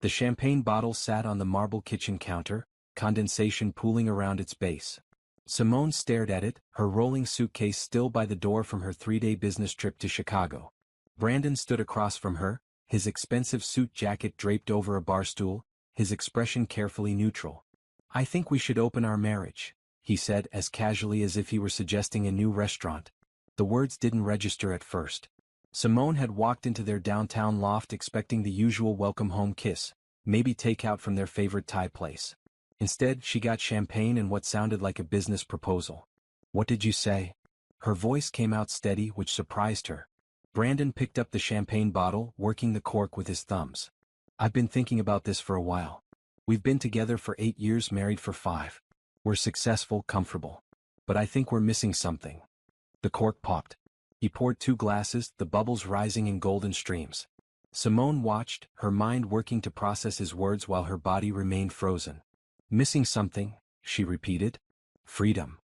The champagne bottle sat on the marble kitchen counter, condensation pooling around its base. Simone stared at it, her rolling suitcase still by the door from her 3-day business trip to Chicago. Brandon stood across from her, his expensive suit jacket draped over a bar stool, his expression carefully neutral. "I think we should open our marriage," he said as casually as if he were suggesting a new restaurant. The words didn't register at first. Simone had walked into their downtown loft expecting the usual welcome home kiss, maybe takeout from their favorite Thai place. Instead, she got champagne and what sounded like a business proposal. "What did you say?" Her voice came out steady, which surprised her. Brandon picked up the champagne bottle, working the cork with his thumbs. "I've been thinking about this for a while. We've been together for 8 years, married for 5. We're successful, comfortable. But I think we're missing something." The cork popped. He poured 2 glasses, the bubbles rising in golden streams. Simone watched, her mind working to process his words while her body remained frozen. "Missing something," she repeated. "Freedom."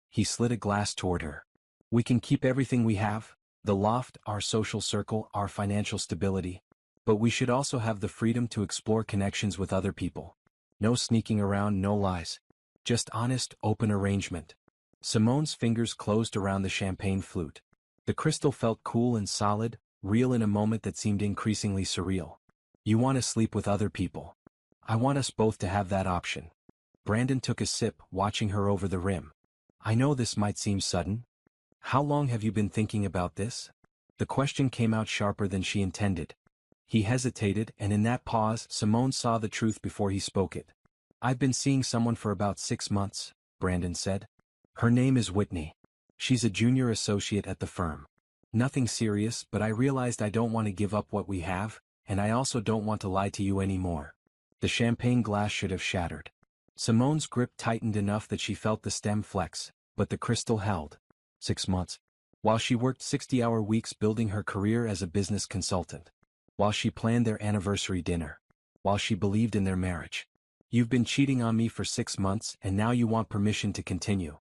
He slid a glass toward her. "We can keep everything we have, the loft, our social circle, our financial stability. But we should also have the freedom to explore connections with other people. No sneaking around, no lies. Just honest, open arrangement." Simone's fingers closed around the champagne flute. The crystal felt cool and solid, real in a moment that seemed increasingly surreal. "You want to sleep with other people. I want us both to have that option." Brandon took a sip, watching her over the rim. "I know this might seem sudden. How long have you been thinking about this?" The question came out sharper than she intended. He hesitated, and in that pause, Simone saw the truth before he spoke it. "I've been seeing someone for about 6 months, Brandon said. "Her name is Whitney. She's a junior associate at the firm. Nothing serious, but I realized I don't want to give up what we have, and I also don't want to lie to you anymore." The champagne glass should have shattered. Simone's grip tightened enough that she felt the stem flex, but the crystal held. 6 months. While she worked 60-hour weeks building her career as a business consultant. While she planned their anniversary dinner. While she believed in their marriage. "You've been cheating on me for 6 months and now you want permission to continue."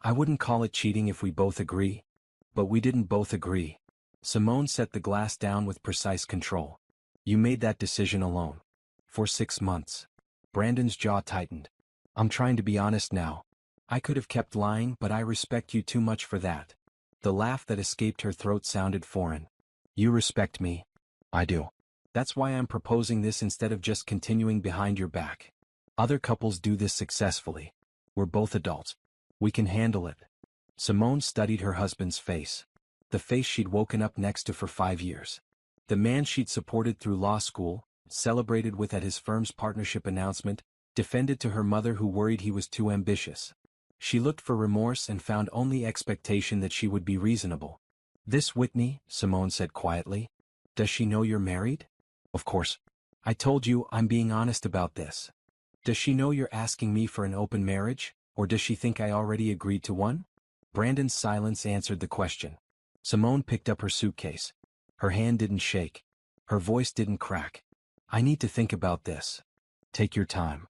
"I wouldn't call it cheating if we both agree." "But we didn't both agree." Simone set the glass down with precise control. "You made that decision alone. For 6 months. Brandon's jaw tightened. "I'm trying to be honest now. I could have kept lying, but I respect you too much for that." The laugh that escaped her throat sounded foreign. "You respect me." "I do. That's why I'm proposing this instead of just continuing behind your back. Other couples do this successfully. We're both adults. We can handle it." Simone studied her husband's face. The face she'd woken up next to for 5 years. The man she'd supported through law school, celebrated with at his firm's partnership announcement, defended to her mother who worried he was too ambitious. She looked for remorse and found only expectation that she would be reasonable. "This Whitney," Simone said quietly. "Does she know you're married?" "Of course. I told you I'm being honest about this." "Does she know you're asking me for an open marriage, or does she think I already agreed to one?" Brandon's silence answered the question. Simone picked up her suitcase. Her hand didn't shake. Her voice didn't crack. "I need to think about this." "Take your time."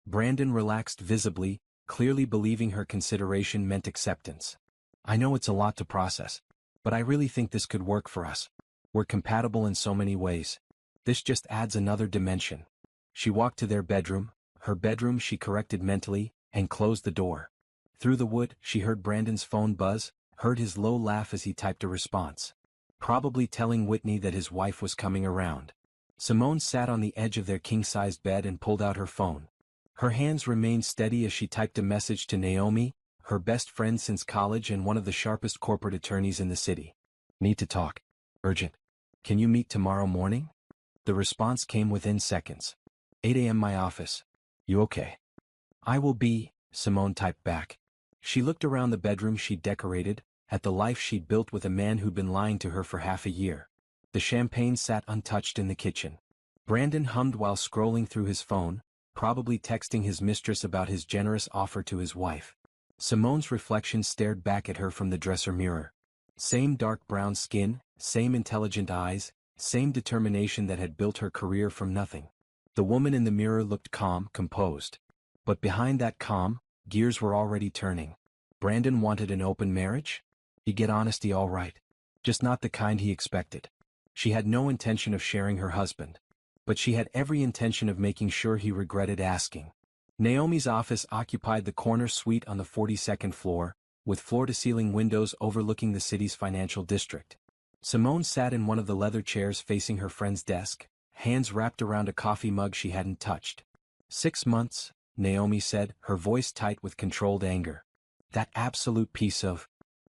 Brandon relaxed visibly, clearly believing her consideration meant acceptance. "I know it's a lot to process, but I really think this could work for us. We're compatible in so many ways. This just adds another dimension." She walked to their bedroom, her bedroom she corrected mentally, and closed the door. Through the wood, she heard Brandon's phone buzz, heard his low laugh as he typed a response. Probably telling Whitney that his wife was coming around. Simone sat on the edge of their king-sized bed and pulled out her phone. Her hands remained steady as she typed a message to Naomi, her best friend since college and one of the sharpest corporate attorneys in the city. "Need to talk. Urgent. Can you meet tomorrow morning?" The response came within seconds. 8 a.m. my office. "You okay?" "I will be," Simone typed back. She looked around the bedroom she'd decorated, at the life she'd built with a man who'd been lying to her for half a year. The champagne sat untouched in the kitchen. Brandon hummed while scrolling through his phone, probably texting his mistress about his generous offer to his wife. Simone's reflection stared back at her from the dresser mirror. Same dark brown skin, same intelligent eyes, same determination that had built her career from nothing. The woman in the mirror looked calm, composed. But behind that calm, gears were already turning. Brandon wanted an open marriage? He'd get honesty all right. Just not the kind he expected. She had no intention of sharing her husband. but she had every intention of making sure he regretted asking. Naomi's office occupied the corner suite on the 42nd floor, with floor-to-ceiling windows overlooking the city's financial district. Simone sat in one of the leather chairs facing her friend's desk, hands wrapped around a coffee mug she hadn't touched. 6 months, Naomi said, her voice tight with controlled anger. That absolute piece of...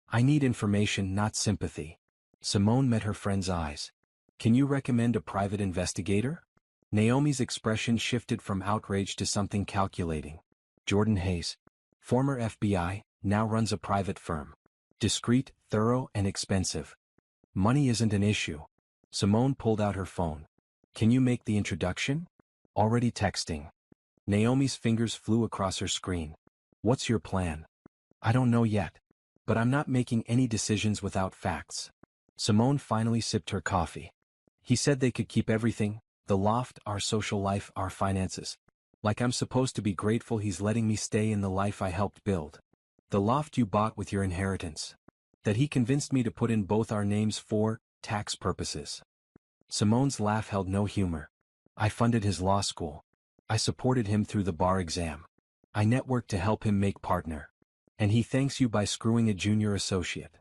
I need information, not sympathy. Simone met her friend's eyes. Can you recommend a private investigator? Naomi's expression shifted from outrage to something calculating. Jordan Hayes, former FBI, now runs a private firm. Discreet, thorough, and expensive. Money isn't an issue. Simone pulled out her phone. Can you make the introduction? Already texting. Naomi's fingers flew across her screen. What's your plan? I don't know yet. But I'm not making any decisions without facts. Simone finally sipped her coffee. He said they could keep everything, the loft, our social life, our finances. Like I'm supposed to be grateful he's letting me stay in the life I helped build. The loft you bought with your inheritance. That he convinced me to put in both our names for tax purposes. Simone's laugh held no humor. I funded his law school. I supported him through the bar exam. I networked to help him make partner. And he thanks you by screwing a junior associate.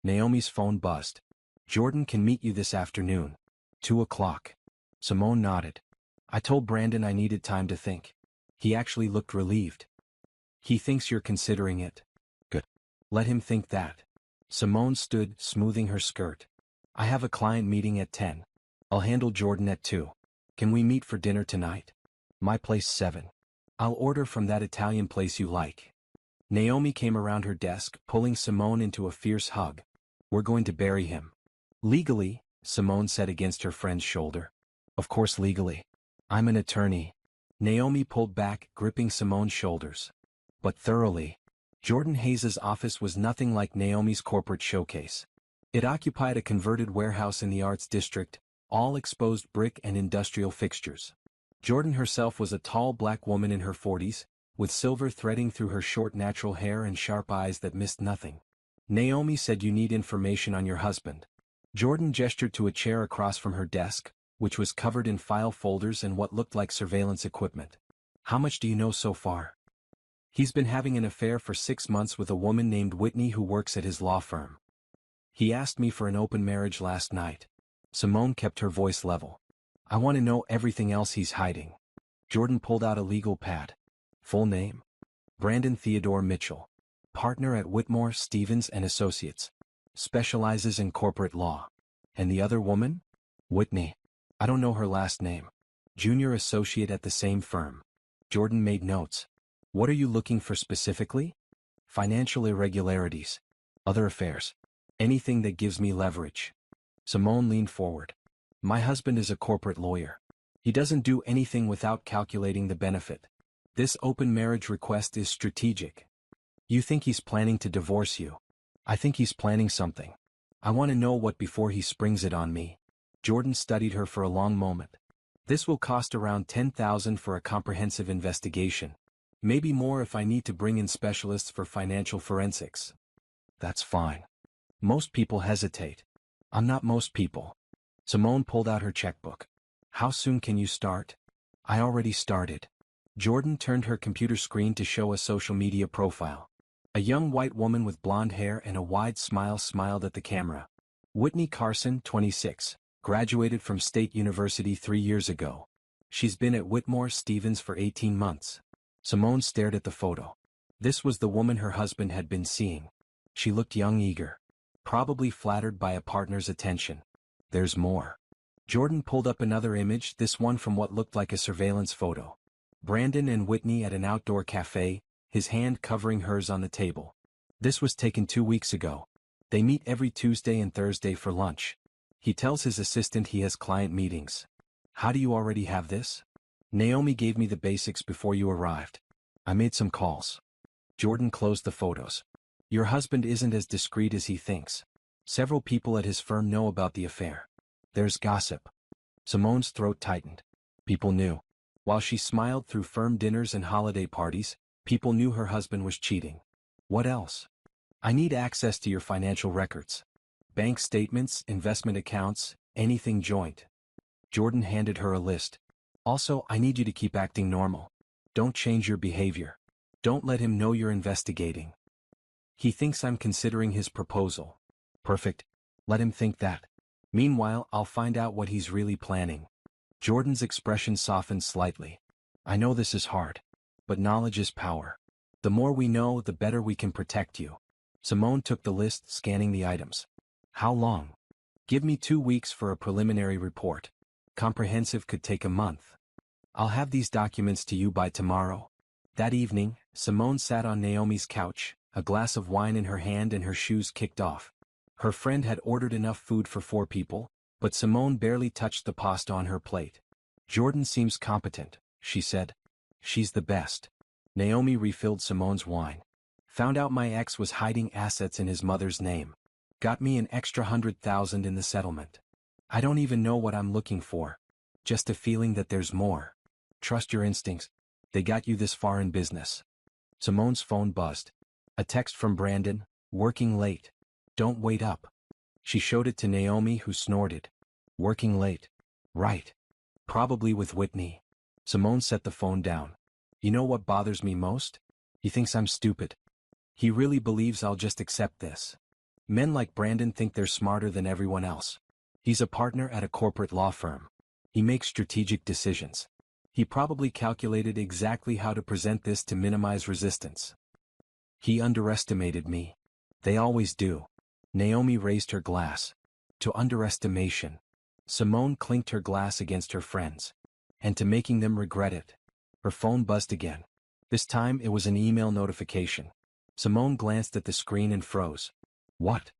Naomi's phone buzzed. Jordan can meet you this afternoon. 2 o'clock. Simone nodded. I told Brandon I needed time to think. He actually looked relieved. He thinks you're considering it. Good. Let him think that. Simone stood, smoothing her skirt. I have a client meeting at 10. I'll handle Jordan at 2. Can we meet for dinner tonight? My place 7. I'll order from that Italian place you like. Naomi came around her desk, pulling Simone into a fierce hug. We're going to bury him. Legally, Simone said against her friend's shoulder. Of course legally. I'm an attorney. Naomi pulled back, gripping Simone's shoulders. But thoroughly. Jordan Hayes's office was nothing like Naomi's corporate showcase. It occupied a converted warehouse in the Arts District, all exposed brick and industrial fixtures. Jordan herself was a tall black woman in her 40s, with silver threading through her short natural hair and sharp eyes that missed nothing. Naomi said you need information on your husband. Jordan gestured to a chair across from her desk, which was covered in file folders and what looked like surveillance equipment. How much do you know so far? He's been having an affair for 6 months with a woman named Whitney who works at his law firm. He asked me for an open marriage last night. Simone kept her voice level. I want to know everything else he's hiding. Jordan pulled out a legal pad. Full name? Brandon Theodore Mitchell. Partner at Whitmore, Stevens and Associates. Specializes in corporate law. And the other woman? Whitney. I don't know her last name. Junior associate at the same firm. Jordan made notes. What are you looking for specifically? Financial irregularities. Other affairs. Anything that gives me leverage. Simone leaned forward. My husband is a corporate lawyer. He doesn't do anything without calculating the benefit. This open marriage request is strategic. You think he's planning to divorce you. I think he's planning something. I want to know what before he springs it on me. Jordan studied her for a long moment. This will cost around $10,000 for a comprehensive investigation. Maybe more if I need to bring in specialists for financial forensics. That's fine. Most people hesitate. I'm not most people. Simone pulled out her checkbook. How soon can you start? I already started. Jordan turned her computer screen to show a social media profile. A young white woman with blonde hair and a wide smile smiled at the camera. Whitney Carson, 26, graduated from State University 3 years ago. She's been at Whitmore Stevens for 18 months. Simone stared at the photo. This was the woman her husband had been seeing. She looked young, eager. Probably flattered by a partner's attention. There's more. Jordan pulled up another image, this one from what looked like a surveillance photo. Brandon and Whitney at an outdoor cafe, his hand covering hers on the table. This was taken 2 weeks ago. They meet every Tuesday and Thursday for lunch. He tells his assistant he has client meetings. How do you already have this? Naomi gave me the basics before you arrived. I made some calls. Jordan closed the photos. Your husband isn't as discreet as he thinks. Several people at his firm know about the affair. There's gossip. Simone's throat tightened. People knew. While she smiled through firm dinners and holiday parties, people knew her husband was cheating. What else? I need access to your financial records. Bank statements, investment accounts, anything joint. Jordan handed her a list. Also, I need you to keep acting normal. Don't change your behavior. Don't let him know you're investigating. He thinks I'm considering his proposal. Perfect. Let him think that. Meanwhile, I'll find out what he's really planning. Jordan's expression softened slightly. I know this is hard. But knowledge is power. The more we know, the better we can protect you. Simone took the list, scanning the items. How long? Give me 2 weeks for a preliminary report. Comprehensive could take a month. I'll have these documents to you by tomorrow. That evening, Simone sat on Naomi's couch, a glass of wine in her hand and her shoes kicked off. Her friend had ordered enough food for 4 people, but Simone barely touched the pasta on her plate. Jordan seems competent, she said. She's the best. Naomi refilled Simone's wine. Found out my ex was hiding assets in his mother's name. Got me an extra 100,000 in the settlement. I don't even know what I'm looking for. Just a feeling that there's more. Trust your instincts. They got you this far in business. Simone's phone buzzed. A text from Brandon, working late. Don't wait up. She showed it to Naomi, who snorted. Working late. Right. Probably with Whitney. Simone set the phone down. You know what bothers me most? He thinks I'm stupid. He really believes I'll just accept this. Men like Brandon think they're smarter than everyone else. He's a partner at a corporate law firm. He makes strategic decisions. He probably calculated exactly how to present this to minimize resistance. He underestimated me. They always do. Naomi raised her glass. To underestimation. Simone clinked her glass against her friend's. And to making them regret it. Her phone buzzed again. This time it was an email notification. Simone glanced at the screen and froze. What?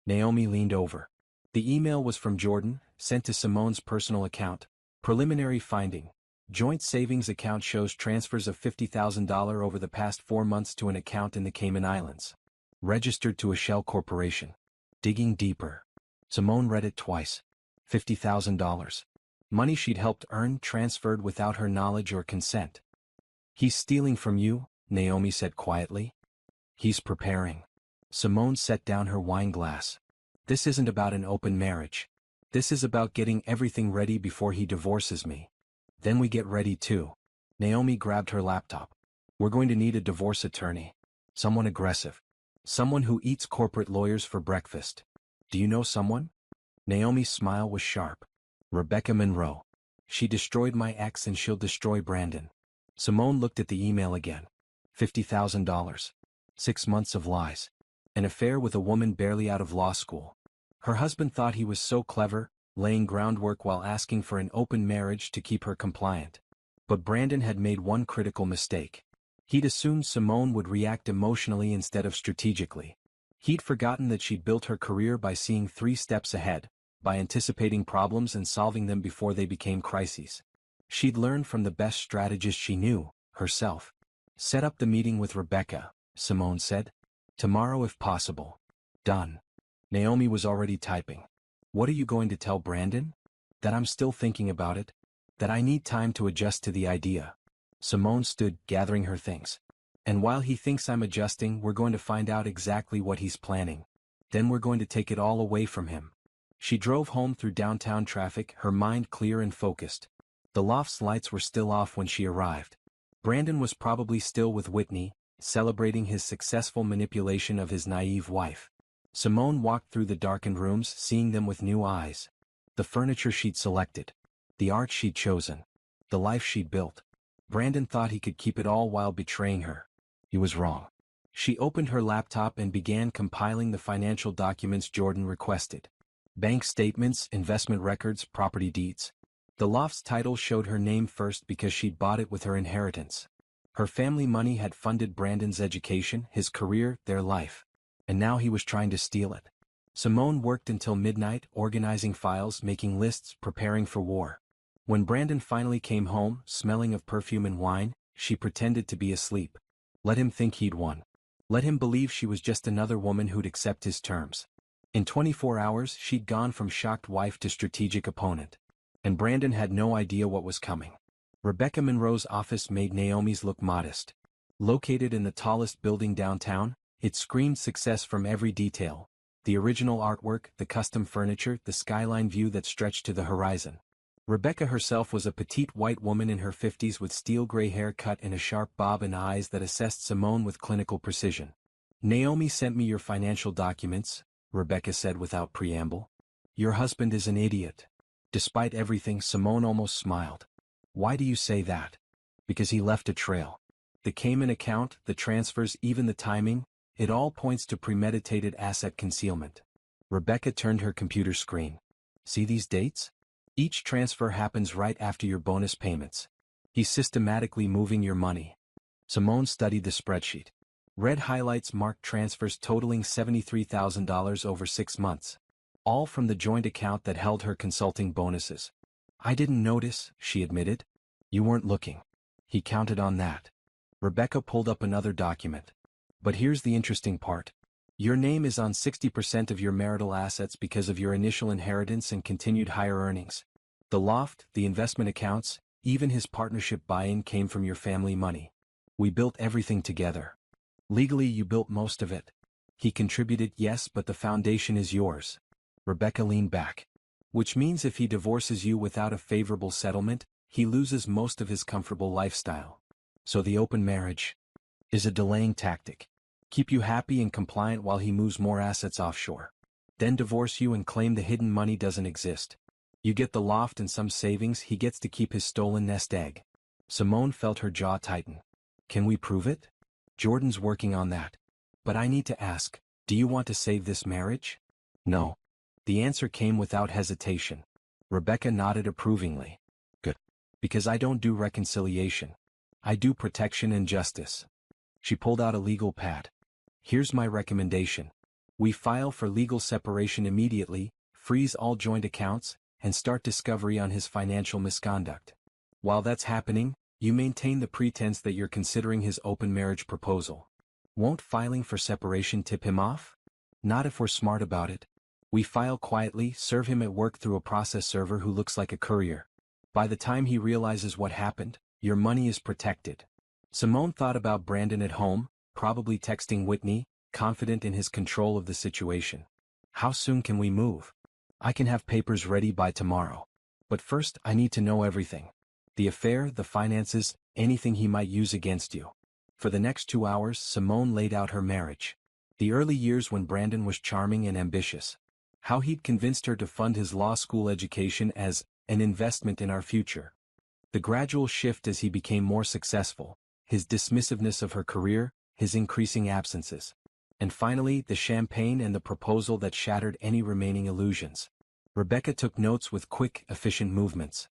Naomi leaned over. The email was from Jordan, sent to Simone's personal account. Preliminary finding. Joint savings account shows transfers of $50,000 over the past 4 months to an account in the Cayman Islands. Registered to a shell corporation. Digging deeper. Simone read it twice. $50,000. Money she'd helped earn transferred without her knowledge or consent. He's stealing from you, Naomi said quietly. He's preparing. Simone set down her wine glass. This isn't about an open marriage. This is about getting everything ready before he divorces me. Then we get ready too. Naomi grabbed her laptop. We're going to need a divorce attorney. Someone aggressive. Someone who eats corporate lawyers for breakfast. Do you know someone? Naomi's smile was sharp. Rebecca Monroe. She destroyed my ex and she'll destroy Brandon. Simone looked at the email again. $50,000. 6 months of lies. An affair with a woman barely out of law school. Her husband thought he was so clever, laying groundwork while asking for an open marriage to keep her compliant. But Brandon had made one critical mistake. He'd assumed Simone would react emotionally instead of strategically. He'd forgotten that she'd built her career by seeing 3 steps ahead, by anticipating problems and solving them before they became crises. She'd learned from the best strategist she knew, herself. Set up the meeting with Rebecca, Simone said. Tomorrow if possible. Done. Naomi was already typing. What are you going to tell Brandon? That I'm still thinking about it? That I need time to adjust to the idea. Simone stood, gathering her things. And while he thinks I'm adjusting, we're going to find out exactly what he's planning. Then we're going to take it all away from him. She drove home through downtown traffic, her mind clear and focused. The loft's lights were still off when she arrived. Brandon was probably still with Whitney, celebrating his successful manipulation of his naive wife. Simone walked through the darkened rooms, seeing them with new eyes. The furniture she'd selected. The art she'd chosen. The life she'd built. Brandon thought he could keep it all while betraying her. He was wrong. She opened her laptop and began compiling the financial documents Jordan requested. Bank statements, investment records, property deeds. The loft's title showed her name first because she'd bought it with her inheritance. Her family money had funded Brandon's education, his career, their life. And now he was trying to steal it. Simone worked until midnight, organizing files, making lists, preparing for war. When Brandon finally came home, smelling of perfume and wine, she pretended to be asleep. Let him think he'd won. Let him believe she was just another woman who'd accept his terms. In 24 hours, she'd gone from shocked wife to strategic opponent. And Brandon had no idea what was coming. Rebecca Monroe's office made Naomi's look modest. Located in the tallest building downtown, it screamed success from every detail. The original artwork, the custom furniture, the skyline view that stretched to the horizon. Rebecca herself was a petite white woman in her 50s with steel-gray hair cut and a sharp bob and eyes that assessed Simone with clinical precision. "Naomi sent me your financial documents," Rebecca said without preamble. "Your husband is an idiot." Despite everything, Simone almost smiled. "Why do you say that?" "Because he left a trail. The Cayman account, the transfers, even the timing, it all points to premeditated asset concealment." Rebecca turned her computer screen. "See these dates? Each transfer happens right after your bonus payments. He's systematically moving your money." Simone studied the spreadsheet. Red highlights marked transfers totaling $73,000 over 6 months. All from the joint account that held her consulting bonuses. "I didn't notice," she admitted. "You weren't looking." He counted on that. Rebecca pulled up another document. "But here's the interesting part. Your name is on 60% of your marital assets because of your initial inheritance and continued higher earnings. The loft, the investment accounts, even his partnership buy-in came from your family money. We built everything together. Legally, you built most of it. He contributed, yes, but the foundation is yours." Rebecca leaned back. "Which means if he divorces you without a favorable settlement, he loses most of his comfortable lifestyle. So the open marriage is a delaying tactic. Keep you happy and compliant while he moves more assets offshore. Then divorce you and claim the hidden money doesn't exist. You get the loft and some savings, he gets to keep his stolen nest egg." Simone felt her jaw tighten. "Can we prove it?" "Jordan's working on that. But I need to ask, do you want to save this marriage?" "No." The answer came without hesitation. Rebecca nodded approvingly. "Good. Because I don't do reconciliation. I do protection and justice." She pulled out a legal pad. "Here's my recommendation. We file for legal separation immediately, freeze all joint accounts, and start discovery on his financial misconduct. While that's happening, you maintain the pretense that you're considering his open marriage proposal. Won't filing for separation tip him off?" "Not if we're smart about it. We file quietly, serve him at work through a process server who looks like a courier. By the time he realizes what happened, your money is protected." Simone thought about Brandon at home, probably texting Whitney, confident in his control of the situation. "How soon can we move?" "I can have papers ready by tomorrow. But first I need to know everything. The affair, the finances, anything he might use against you." For the next 2 hours, Simone laid out her marriage. The early years when Brandon was charming and ambitious. How he'd convinced her to fund his law school education as an investment in our future. The gradual shift as he became more successful, his dismissiveness of her career, his increasing absences. And finally, the champagne and the proposal that shattered any remaining illusions. Rebecca took notes with quick, efficient movements.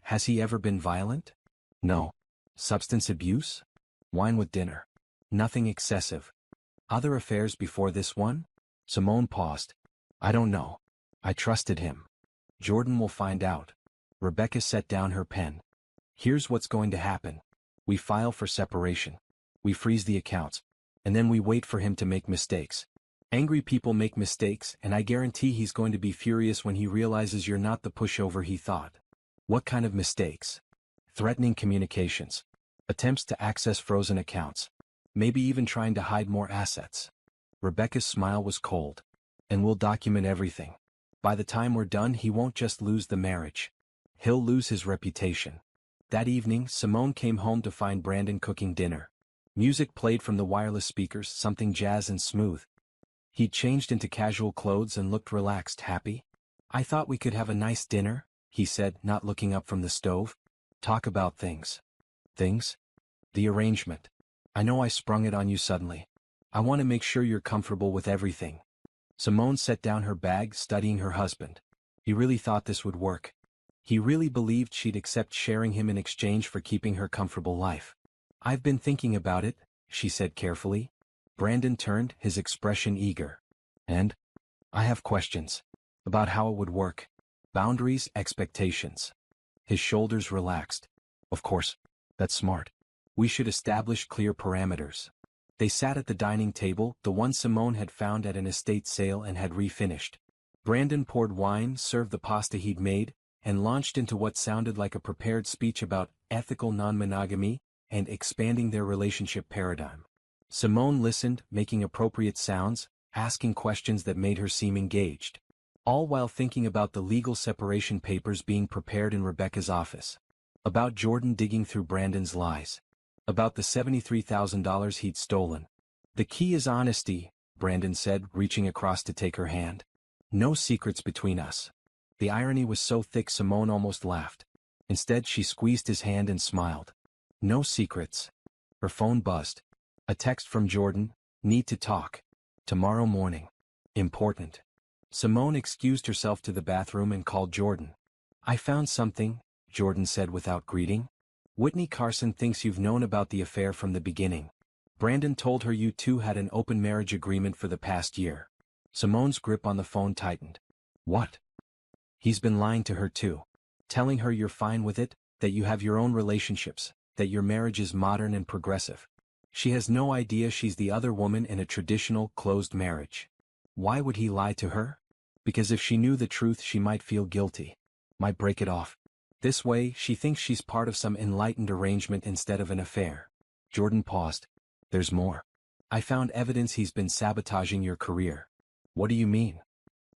"Has he ever been violent?" "No." "Substance abuse?" "Wine with dinner." "Nothing excessive." "Other affairs before this one?" Simone paused. "I don't know. I trusted him." "Jordan will find out." Rebecca set down her pen. "Here's what's going to happen. We file for separation. We freeze the accounts. And then we wait for him to make mistakes. Angry people make mistakes, and I guarantee he's going to be furious when he realizes you're not the pushover he thought." "What kind of mistakes?" "Threatening communications. Attempts to access frozen accounts. Maybe even trying to hide more assets." Rebecca's smile was cold. "And we'll document everything. By the time we're done, he won't just lose the marriage. He'll lose his reputation." That evening, Simone came home to find Brandon cooking dinner. Music played from the wireless speakers, something jazz and smooth. He'd changed into casual clothes and looked relaxed, happy. "I thought we could have a nice dinner," he said, not looking up from the stove. "Talk about things." "Things?" "The arrangement. I know I sprung it on you suddenly. I want to make sure you're comfortable with everything." Simone set down her bag, studying her husband. He really thought this would work. He really believed she'd accept sharing him in exchange for keeping her comfortable life. "I've been thinking about it," she said carefully. Brandon turned, his expression eager. "And?" "I have questions. About how it would work. Boundaries, expectations." His shoulders relaxed. "Of course. That's smart. We should establish clear parameters." They sat at the dining table, the one Simone had found at an estate sale and had refinished. Brandon poured wine, served the pasta he'd made, and launched into what sounded like a prepared speech about ethical non-monogamy and expanding their relationship paradigm. Simone listened, making appropriate sounds, asking questions that made her seem engaged. all while thinking about the legal separation papers being prepared in Rebecca's office. About Jordan digging through Brandon's lies. About the $73,000 he'd stolen. "The key is honesty," Brandon said, reaching across to take her hand. "No secrets between us." The irony was so thick Simone almost laughed. Instead she squeezed his hand and smiled. "No secrets." Her phone buzzed. A text from Jordan: "Need to talk. Tomorrow morning. Important." Simone excused herself to the bathroom and called Jordan. "I found something," Jordan said without greeting. "Whitney Carson thinks you've known about the affair from the beginning. Brandon told her you two had an open marriage agreement for the past year." Simone's grip on the phone tightened. "What?" "He's been lying to her too. Telling her you're fine with it, that you have your own relationships, that your marriage is modern and progressive. She has no idea she's the other woman in a traditional, closed marriage." Why would he lie to her? Because if she knew the truth she might feel guilty. Might break it off. This way, she thinks she's part of some enlightened arrangement instead of an affair. Jordan paused. "There's more. I found evidence he's been sabotaging your career." "What do you mean?"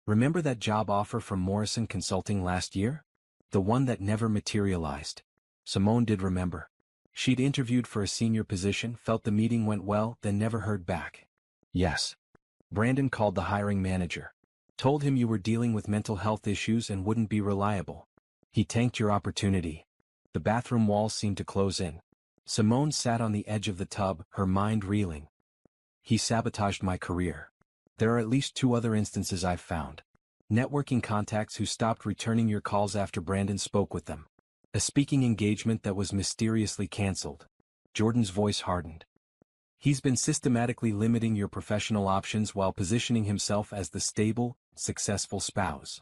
"Remember that job offer from Morrison Consulting last year? The one that never materialized." Simone did remember. She'd interviewed for a senior position, felt the meeting went well, then never heard back. "Yes." Brandon called the hiring manager. "Told him you were dealing with mental health issues and wouldn't be reliable. He tanked your opportunity." The bathroom walls seemed to close in. Simone sat on the edge of the tub, her mind reeling. "He sabotaged my career. There are at least 2 other instances I've found. Networking contacts who stopped returning your calls after Brandon spoke with them. A speaking engagement that was mysteriously canceled." Jordan's voice hardened. "He's been systematically limiting your professional options while positioning himself as the stable, successful spouse."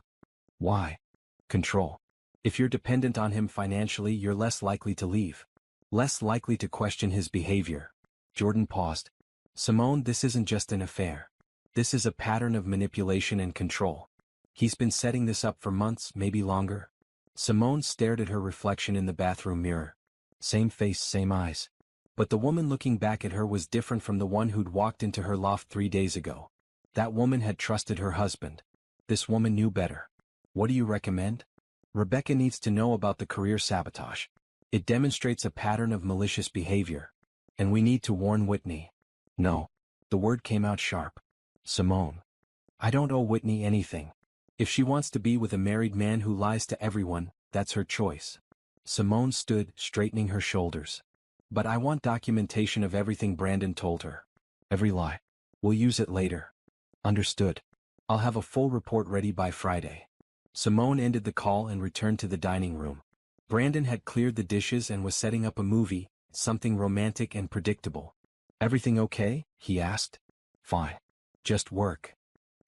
"Why?" "Control. If you're dependent on him financially, you're less likely to leave. Less likely to question his behavior." Jordan paused. "Simone, this isn't just an affair. This is a pattern of manipulation and control. He's been setting this up for months, maybe longer." Simone stared at her reflection in the bathroom mirror. Same face, same eyes. But the woman looking back at her was different from the one who'd walked into her loft 3 days ago. That woman had trusted her husband. This woman knew better. "What do you recommend?" "Rebecca needs to know about the career sabotage. It demonstrates a pattern of malicious behavior. And we need to warn Whitney." "No." The word came out sharp. "Simone. I don't owe Whitney anything. If she wants to be with a married man who lies to everyone, that's her choice." Simone stood, straightening her shoulders. "But I want documentation of everything Brandon told her. Every lie. We'll use it later." "Understood. I'll have a full report ready by Friday." Simone ended the call and returned to the dining room. Brandon had cleared the dishes and was setting up a movie, something romantic and predictable. "Everything okay?" he asked. "Fine. Just work."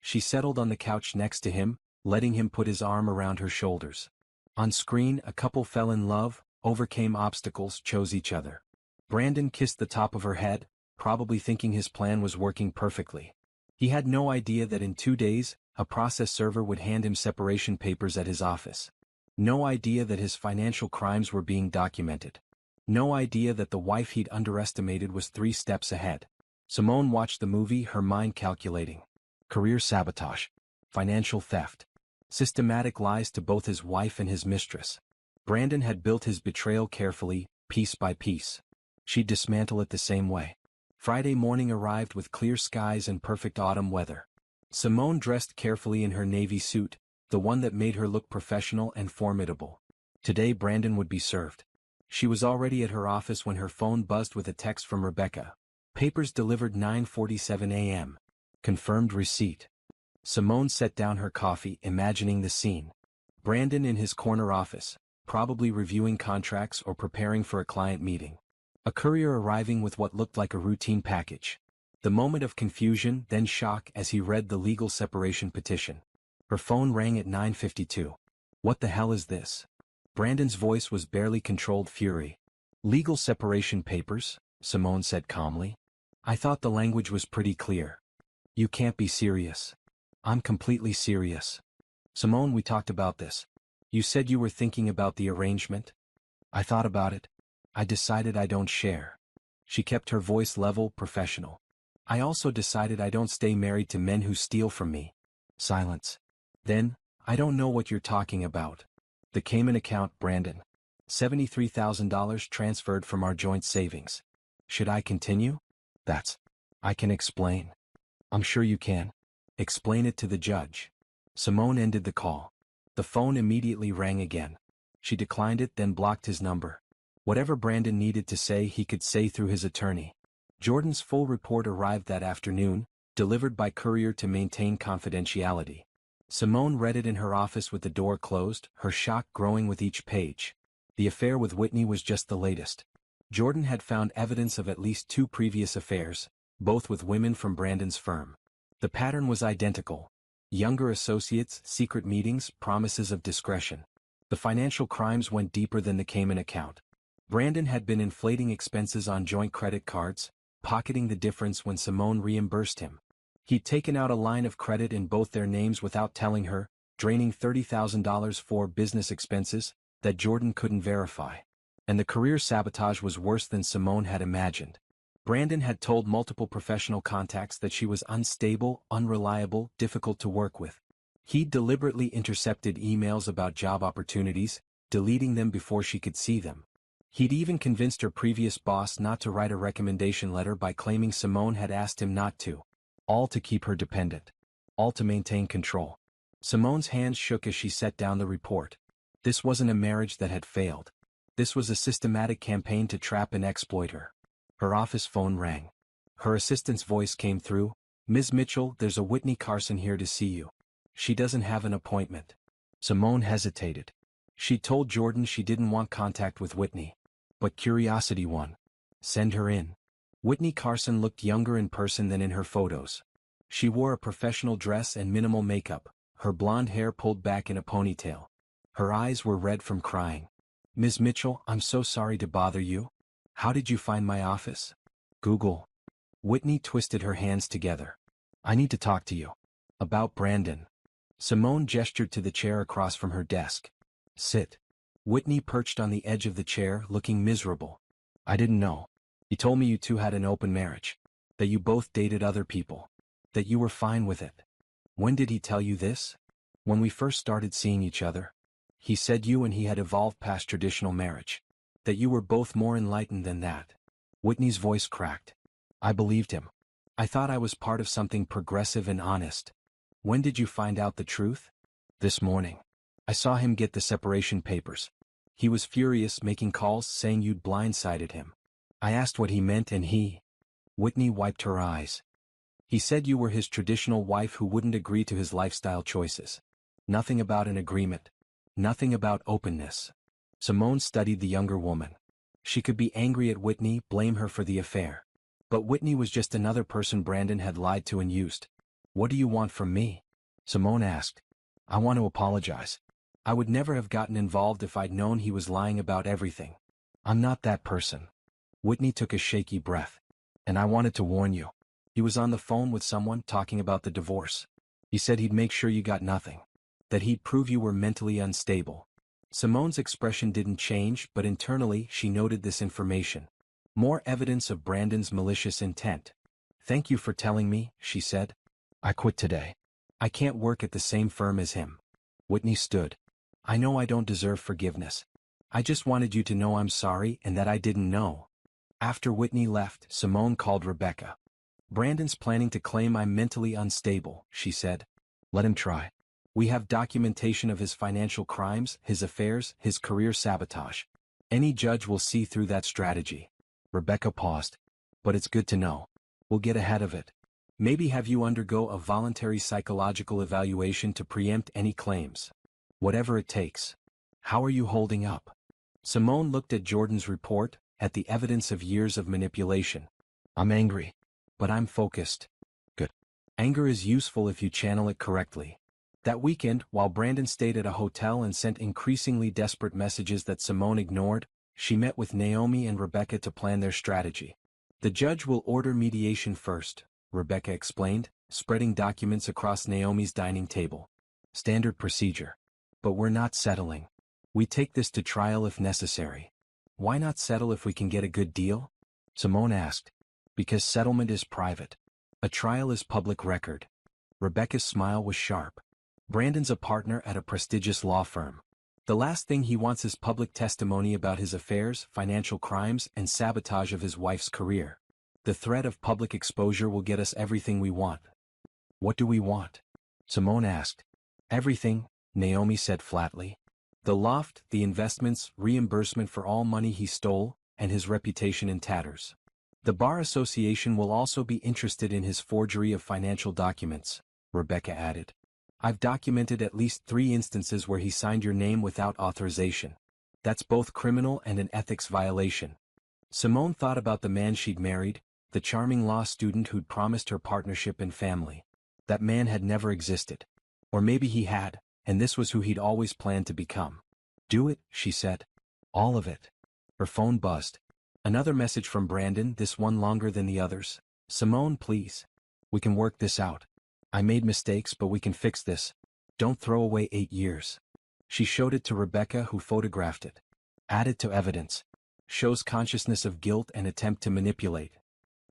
She settled on the couch next to him, letting him put his arm around her shoulders. On screen, a couple fell in love, overcame obstacles, chose each other. Brandon kissed the top of her head, probably thinking his plan was working perfectly. He had no idea that in 2 days, a process server would hand him separation papers at his office. No idea that his financial crimes were being documented. No idea that the wife he'd underestimated was 3 steps ahead. Simone watched the movie, her mind calculating. Career sabotage. Financial theft. Systematic lies to both his wife and his mistress. Brandon had built his betrayal carefully, piece by piece. She'd dismantle it the same way. Friday morning arrived with clear skies and perfect autumn weather. Simone dressed carefully in her navy suit, the one that made her look professional and formidable. Today Brandon would be served. She was already at her office when her phone buzzed with a text from Rebecca. "Papers delivered 9:47 a.m. Confirmed receipt." Simone set down her coffee, imagining the scene. Brandon in his corner office, probably reviewing contracts or preparing for a client meeting. A courier arriving with what looked like a routine package. The moment of confusion, then shock as he read the legal separation petition. Her phone rang at 9:52. "What the hell is this?" Brandon's voice was barely controlled fury. "Legal separation papers," Simone said calmly. "I thought the language was pretty clear." "You can't be serious." "I'm completely serious." "Simone, we talked about this. You said you were thinking about the arrangement." "I thought about it. I decided I don't share." She kept her voice level, professional. "I also decided I don't stay married to men who steal from me." Silence. Then, I don't know what you're talking about. The Cayman account, Brandon. $73,000 transferred from our joint savings. Should I continue? That's. I can explain. I'm sure you can. Explain it to the judge. Simone ended the call. The phone immediately rang again. She declined it, then blocked his number. Whatever Brandon needed to say, he could say through his attorney. Jordan's full report arrived that afternoon, delivered by courier to maintain confidentiality. Simone read it in her office with the door closed, her shock growing with each page. The affair with Whitney was just the latest. Jordan had found evidence of at least 2 previous affairs, both with women from Brandon's firm. The pattern was identical. Younger associates, secret meetings, promises of discretion. The financial crimes went deeper than the Cayman account. Brandon had been inflating expenses on joint credit cards, pocketing the difference when Simone reimbursed him. He'd taken out a line of credit in both their names without telling her, draining $30,000 for business expenses that Jordan couldn't verify. And the career sabotage was worse than Simone had imagined. Brandon had told multiple professional contacts that she was unstable, unreliable, difficult to work with. He'd deliberately intercepted emails about job opportunities, deleting them before she could see them. He'd even convinced her previous boss not to write a recommendation letter by claiming Simone had asked him not to. All to keep her dependent. All to maintain control. Simone's hands shook as she set down the report. This wasn't a marriage that had failed. This was a systematic campaign to trap and exploit her. Her office phone rang. Her assistant's voice came through. "Ms. Mitchell, there's a Whitney Carson here to see you. She doesn't have an appointment." Simone hesitated. She told Jordan she didn't want contact with Whitney. But curiosity won. "Send her in." Whitney Carson looked younger in person than in her photos. She wore a professional dress and minimal makeup, her blonde hair pulled back in a ponytail. Her eyes were red from crying. "Ms. Mitchell, I'm so sorry to bother you. How did you find my office?" "Google." Whitney twisted her hands together. "I need to talk to you. About Brandon." Simone gestured to the chair across from her desk. "Sit." Whitney perched on the edge of the chair, looking miserable. "I didn't know. He told me you two had an open marriage. That you both dated other people. That you were fine with it." "When did he tell you this?" "When we first started seeing each other. He said you and he had evolved past traditional marriage. That you were both more enlightened than that." Whitney's voice cracked. "I believed him. I thought I was part of something progressive and honest." "When did you find out the truth?" "This morning. I saw him get the separation papers. He was furious, making calls saying you'd blindsided him. I asked what he meant and he..." Whitney wiped her eyes. "He said you were his traditional wife who wouldn't agree to his lifestyle choices. Nothing about an agreement. Nothing about openness." Simone studied the younger woman. She could be angry at Whitney, blame her for the affair. But Whitney was just another person Brandon had lied to and used. "What do you want from me?" Simone asked. "I want to apologize. I would never have gotten involved if I'd known he was lying about everything. I'm not that person." Whitney took a shaky breath. "And I wanted to warn you. He was on the phone with someone talking about the divorce. He said he'd make sure you got nothing. That he'd prove you were mentally unstable." Simone's expression didn't change, but internally she noted this information. More evidence of Brandon's malicious intent. "Thank you for telling me," she said. "I quit today. I can't work at the same firm as him." Whitney stood. "I know I don't deserve forgiveness. I just wanted you to know I'm sorry and that I didn't know." After Whitney left, Simone called Rebecca. "Brandon's planning to claim I'm mentally unstable," she said. "Let him try. We have documentation of his financial crimes, his affairs, his career sabotage. Any judge will see through that strategy." Rebecca paused. "But it's good to know. We'll get ahead of it. Maybe have you undergo a voluntary psychological evaluation to preempt any claims. Whatever it takes. How are you holding up?" Simone looked at Jordan's report, at the evidence of years of manipulation. "I'm angry. But I'm focused." "Good. Anger is useful if you channel it correctly." That weekend, while Brandon stayed at a hotel and sent increasingly desperate messages that Simone ignored, she met with Naomi and Rebecca to plan their strategy. "The judge will order mediation first," Rebecca explained, spreading documents across Naomi's dining table. "Standard procedure. But we're not settling. We take this to trial if necessary." "Why not settle if we can get a good deal?" Simone asked. "Because settlement is private. A trial is public record." Rebecca's smile was sharp. Brandon's a partner at a prestigious law firm. The last thing he wants is public testimony about his affairs, financial crimes, and sabotage of his wife's career. The threat of public exposure will get us everything we want. What do we want? Simone asked. Everything, Naomi said flatly. The loft, the investments, reimbursement for all money he stole, and his reputation in tatters. The Bar Association will also be interested in his forgery of financial documents, Rebecca added. I've documented at least 3 instances where he signed your name without authorization. That's both criminal and an ethics violation. Simone thought about the man she'd married, the charming law student who'd promised her partnership and family. That man had never existed. Or maybe he had, and this was who he'd always planned to become. Do it, she said. All of it. Her phone buzzed. Another message from Brandon, this one longer than the others. Simone, please. We can work this out. I made mistakes, but we can fix this. Don't throw away 8 years. She showed it to Rebecca, who photographed it. Added to evidence. Shows consciousness of guilt and attempt to manipulate.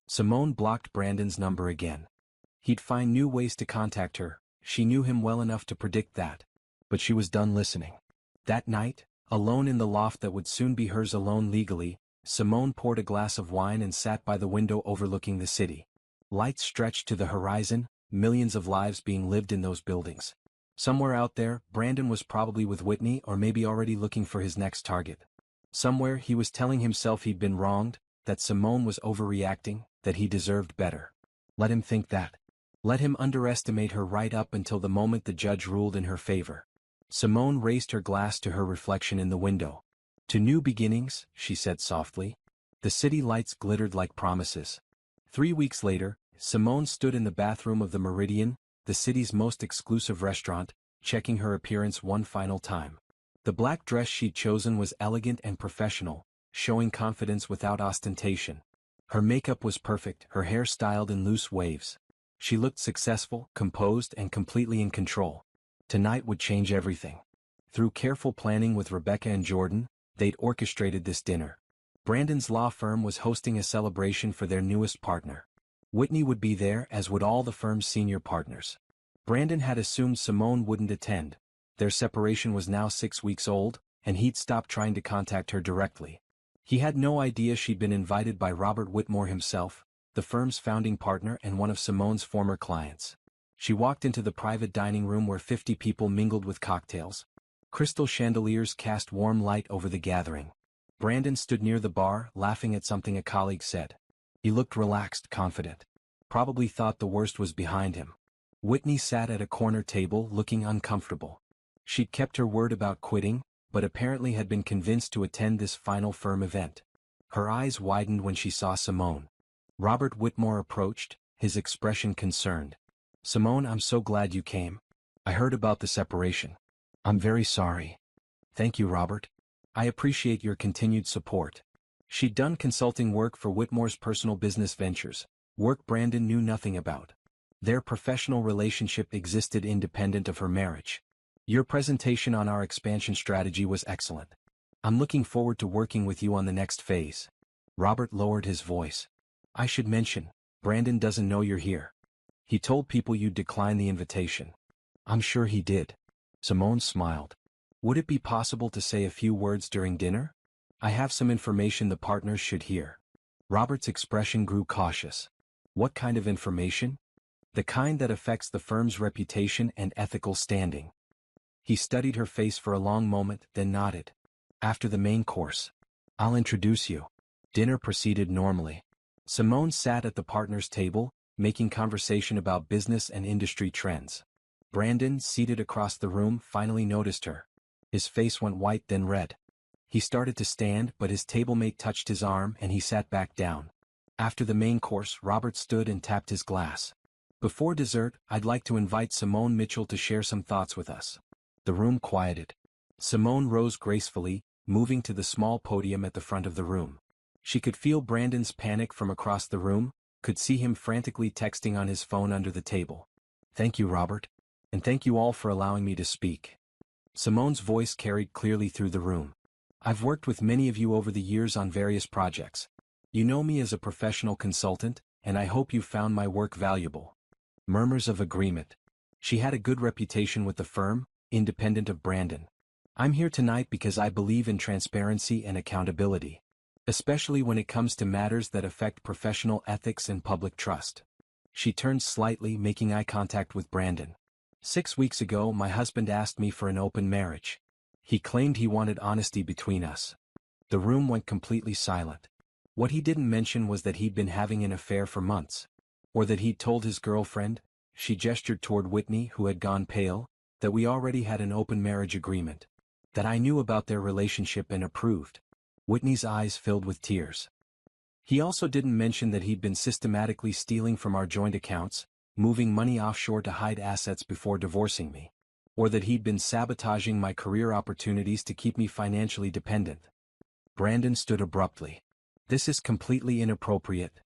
Simone blocked Brandon's number again. He'd find new ways to contact her, she knew him well enough to predict that. But she was done listening. That night, alone in the loft that would soon be hers alone legally, Simone poured a glass of wine and sat by the window overlooking the city. Lights stretched to the horizon, millions of lives being lived in those buildings. Somewhere out there, Brandon was probably with Whitney or maybe already looking for his next target. Somewhere he was telling himself he'd been wronged, that Simone was overreacting, that he deserved better. Let him think that. Let him underestimate her right up until the moment the judge ruled in her favor. Simone raised her glass to her reflection in the window. To new beginnings, she said softly. The city lights glittered like promises. 3 weeks later, Simone stood in the bathroom of the Meridian, the city's most exclusive restaurant, checking her appearance one final time. The black dress she'd chosen was elegant and professional, showing confidence without ostentation. Her makeup was perfect, her hair styled in loose waves. She looked successful, composed, and completely in control. Tonight would change everything. Through careful planning with Rebecca and Jordan, they'd orchestrated this dinner. Brandon's law firm was hosting a celebration for their newest partner. Whitney would be there, as would all the firm's senior partners. Brandon had assumed Simone wouldn't attend. Their separation was now 6 weeks old, and he'd stopped trying to contact her directly. He had no idea she'd been invited by Robert Whitmore himself, the firm's founding partner and one of Simone's former clients. She walked into the private dining room where 50 people mingled with cocktails. Crystal chandeliers cast warm light over the gathering. Brandon stood near the bar, laughing at something a colleague said. He looked relaxed, confident. Probably thought the worst was behind him. Whitney sat at a corner table, looking uncomfortable. She'd kept her word about quitting, but apparently had been convinced to attend this final firm event. Her eyes widened when she saw Simone. Robert Whitmore approached, his expression concerned. Simone, I'm so glad you came. I heard about the separation. I'm very sorry. Thank you, Robert. I appreciate your continued support. She'd done consulting work for Whitmore's personal business ventures, work Brandon knew nothing about. Their professional relationship existed independent of her marriage. Your presentation on our expansion strategy was excellent. I'm looking forward to working with you on the next phase. Robert lowered his voice. I should mention, Brandon doesn't know you're here. He told people you'd decline the invitation. I'm sure he did. Simone smiled. Would it be possible to say a few words during dinner? I have some information the partners should hear. Robert's expression grew cautious. What kind of information? The kind that affects the firm's reputation and ethical standing. He studied her face for a long moment, then nodded. After the main course. I'll introduce you. Dinner proceeded normally. Simone sat at the partners' table, making conversation about business and industry trends. Brandon, seated across the room, finally noticed her. His face went white then red. He started to stand, but his tablemate touched his arm and he sat back down. After the main course, Robert stood and tapped his glass. Before dessert, I'd like to invite Simone Mitchell to share some thoughts with us. The room quieted. Simone rose gracefully, moving to the small podium at the front of the room. She could feel Brandon's panic from across the room, could see him frantically texting on his phone under the table. Thank you, Robert. And thank you all for allowing me to speak. Simone's voice carried clearly through the room. I've worked with many of you over the years on various projects. You know me as a professional consultant, and I hope you found my work valuable. Murmurs of agreement. She had a good reputation with the firm, independent of Brandon. I'm here tonight because I believe in transparency and accountability, especially when it comes to matters that affect professional ethics and public trust. She turned slightly, making eye contact with Brandon. 6 weeks ago, my husband asked me for an open marriage. He claimed he wanted honesty between us. The room went completely silent. What he didn't mention was that he'd been having an affair for months. Or that he'd told his girlfriend, she gestured toward Whitney who had gone pale, that we already had an open marriage agreement. That I knew about their relationship and approved. Whitney's eyes filled with tears. He also didn't mention that he'd been systematically stealing from our joint accounts, moving money offshore to hide assets before divorcing me. Or that he'd been sabotaging my career opportunities to keep me financially dependent. Brandon stood abruptly. This is completely inappropriate.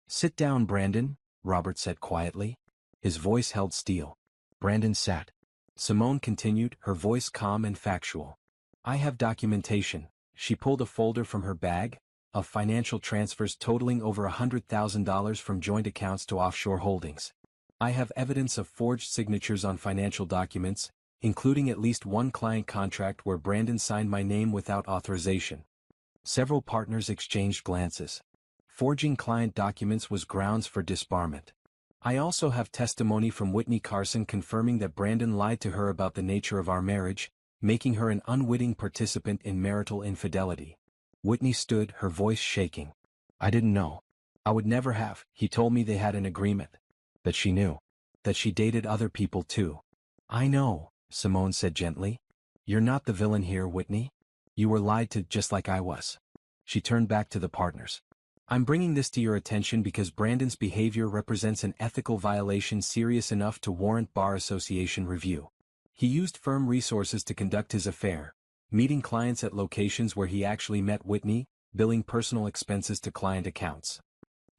Sit down, Brandon, Robert said quietly. His voice held steel. Brandon sat. Simone continued, her voice calm and factual. I have documentation. She pulled a folder from her bag, of financial transfers totaling over $100,000 from joint accounts to offshore holdings. I have evidence of forged signatures on financial documents, including at least one client contract where Brandon signed my name without authorization. Several partners exchanged glances. Forging client documents was grounds for disbarment. I also have testimony from Whitney Carson confirming that Brandon lied to her about the nature of our marriage, making her an unwitting participant in marital infidelity. Whitney stood, her voice shaking. I didn't know. I would never have. He told me they had an agreement. That she knew. That she dated other people too. I know, Simone said gently. You're not the villain here, Whitney. You were lied to just like I was. She turned back to the partners. I'm bringing this to your attention because Brandon's behavior represents an ethical violation serious enough to warrant Bar Association review. He used firm resources to conduct his affair, meeting clients at locations where he actually met Whitney, billing personal expenses to client accounts.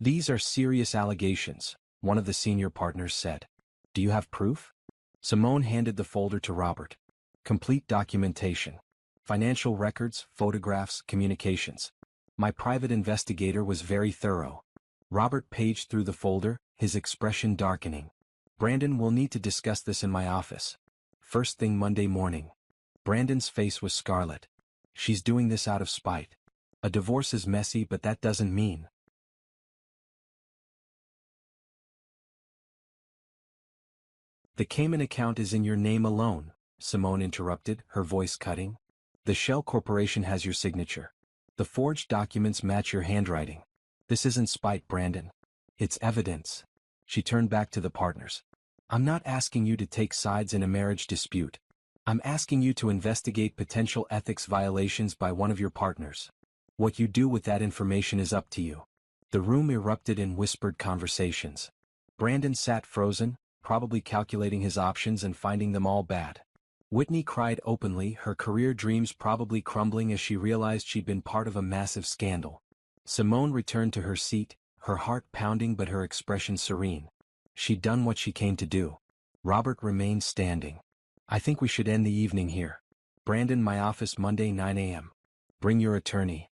These are serious allegations, one of the senior partners said. Do you have proof? Simone handed the folder to Robert. Complete documentation. Financial records, photographs, communications. My private investigator was very thorough. Robert paged through the folder, his expression darkening. Brandon will need to discuss this in my office. First thing Monday morning. Brandon's face was scarlet. She's doing this out of spite. A divorce is messy, but that doesn't mean. The Cayman account is in your name alone, Simone interrupted, her voice cutting. The Shell Corporation has your signature. The forged documents match your handwriting. This isn't spite, Brandon. It's evidence. She turned back to the partners. I'm not asking you to take sides in a marriage dispute. I'm asking you to investigate potential ethics violations by one of your partners. What you do with that information is up to you. The room erupted in whispered conversations. Brandon sat frozen, probably calculating his options and finding them all bad. Whitney cried openly, her career dreams probably crumbling as she realized she'd been part of a massive scandal. Simone returned to her seat, her heart pounding but her expression serene. She'd done what she came to do. Robert remained standing. I think we should end the evening here. Brandon, my office Monday 9 a.m. Bring your attorney.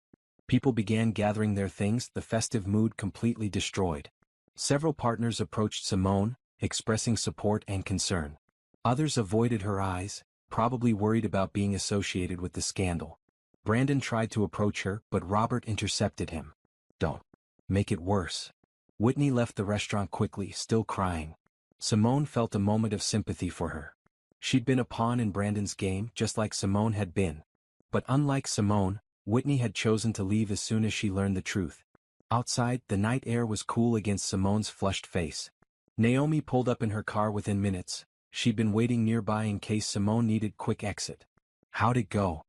People began gathering their things, the festive mood completely destroyed. Several partners approached Simone, expressing support and concern. Others avoided her eyes, probably worried about being associated with the scandal. Brandon tried to approach her, but Robert intercepted him. Don't make it worse. Whitney left the restaurant quickly, still crying. Simone felt a moment of sympathy for her. She'd been a pawn in Brandon's game, just like Simone had been. But unlike Simone, Whitney had chosen to leave as soon as she learned the truth. Outside, the night air was cool against Simone's flushed face. Naomi pulled up in her car within minutes. She'd been waiting nearby in case Simone needed quick exit. How'd it go?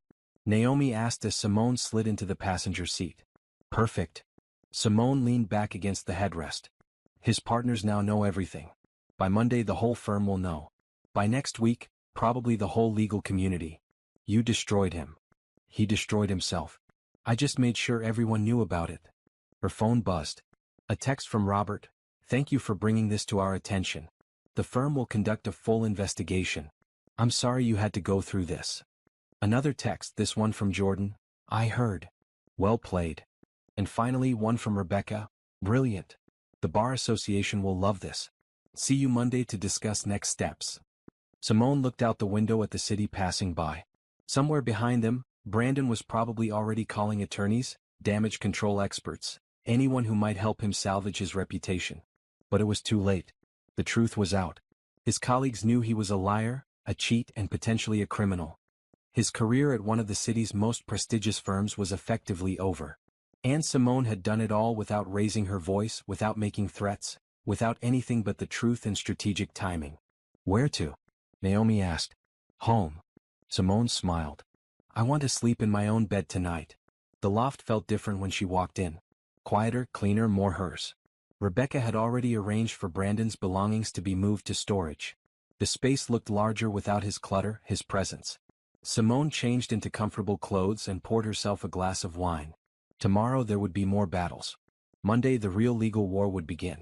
Naomi asked as Simone slid into the passenger seat. Perfect. Simone leaned back against the headrest. His partners now know everything. By Monday the whole firm will know. By next week, probably the whole legal community. You destroyed him. He destroyed himself. I just made sure everyone knew about it. Her phone buzzed. A text from Robert. Thank you for bringing this to our attention. The firm will conduct a full investigation. I'm sorry you had to go through this. Another text, this one from Jordan. I heard. Well played. And finally one from Rebecca. Brilliant. The Bar Association will love this. See you Monday to discuss next steps. Simone looked out the window at the city passing by. Somewhere behind them, Brandon was probably already calling attorneys, damage control experts, anyone who might help him salvage his reputation. But it was too late. The truth was out. His colleagues knew he was a liar, a cheat, and potentially a criminal. His career at one of the city's most prestigious firms was effectively over. And Simone had done it all without raising her voice, without making threats, without anything but the truth and strategic timing. Where to? Naomi asked. Home. Simone smiled. I want to sleep in my own bed tonight. The loft felt different when she walked in. Quieter, cleaner, more hers. Rebecca had already arranged for Brandon's belongings to be moved to storage. The space looked larger without his clutter, his presence. Simone changed into comfortable clothes and poured herself a glass of wine. Tomorrow there would be more battles. Monday the real legal war would begin.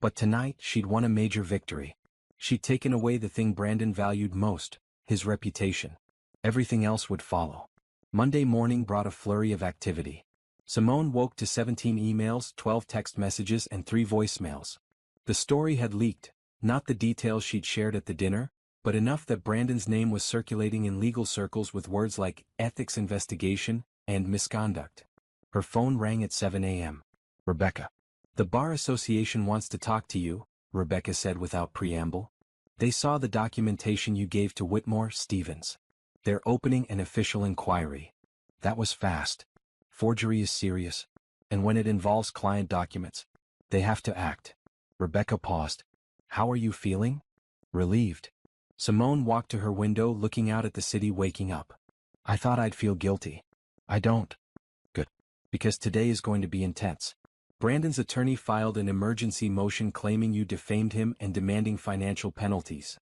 But tonight she'd won a major victory. She'd taken away the thing Brandon valued most, his reputation. Everything else would follow. Monday morning brought a flurry of activity. Simone woke to 17 emails, 12 text messages, and 3 voicemails. The story had leaked, not the details she'd shared at the dinner, but enough that Brandon's name was circulating in legal circles with words like ethics investigation and misconduct. Her phone rang at 7 a.m. Rebecca. The Bar Association wants to talk to you, Rebecca said without preamble. They saw the documentation you gave to Whitmore, Stevens. They're opening an official inquiry. That was fast. Forgery is serious. And when it involves client documents, they have to act. Rebecca paused. How are you feeling? Relieved. Simone walked to her window looking out at the city waking up. I thought I'd feel guilty. I don't. Good. Because today is going to be intense. Brandon's attorney filed an emergency motion claiming you defamed him and demanding financial penalties.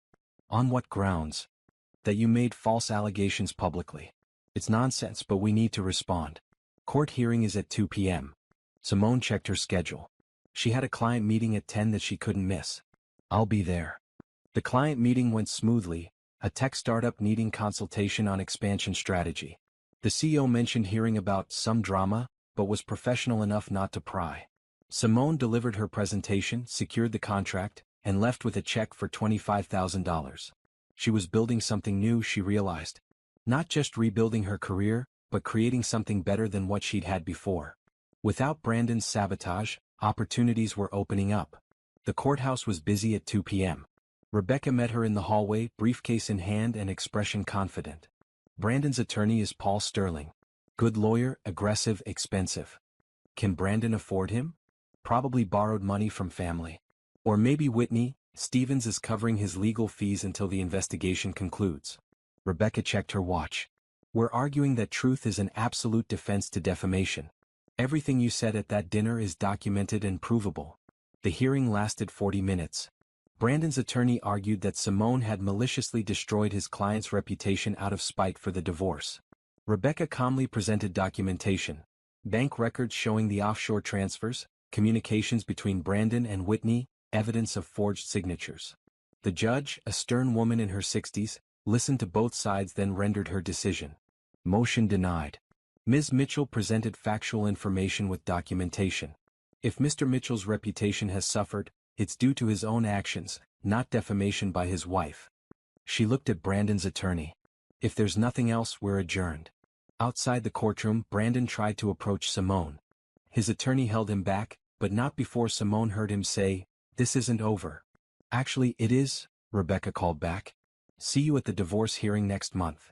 On what grounds? That you made false allegations publicly. It's nonsense, but we need to respond. Court hearing is at 2 p.m. Simone checked her schedule. She had a client meeting at 10 that she couldn't miss. I'll be there. The client meeting went smoothly, a tech startup needing consultation on expansion strategy. The CEO mentioned hearing about some drama, but was professional enough not to pry. Simone delivered her presentation, secured the contract, and left with a check for $25,000. She was building something new, she realized. Not just rebuilding her career, but creating something better than what she'd had before. Without Brandon's sabotage, opportunities were opening up. The courthouse was busy at 2 p.m. Rebecca met her in the hallway, briefcase in hand and expression confident. Brandon's attorney is Paul Sterling. Good lawyer, aggressive, expensive. Can Brandon afford him? Probably borrowed money from family. Or maybe Whitney, Stevens is covering his legal fees until the investigation concludes. Rebecca checked her watch. We're arguing that truth is an absolute defense to defamation. Everything you said at that dinner is documented and provable. The hearing lasted 40 minutes. Brandon's attorney argued that Simone had maliciously destroyed his client's reputation out of spite for the divorce. Rebecca calmly presented documentation. Bank records showing the offshore transfers, communications between Brandon and Whitney, evidence of forged signatures. The judge, a stern woman in her 60s, listened to both sides then rendered her decision. Motion denied. Ms. Mitchell presented factual information with documentation. If Mr. Mitchell's reputation has suffered, it's due to his own actions, not defamation by his wife. She looked at Brandon's attorney. If there's nothing else, we're adjourned. Outside the courtroom, Brandon tried to approach Simone. His attorney held him back, but not before Simone heard him say, "This isn't over." "Actually, it is," Rebecca called back. "See you at the divorce hearing next month."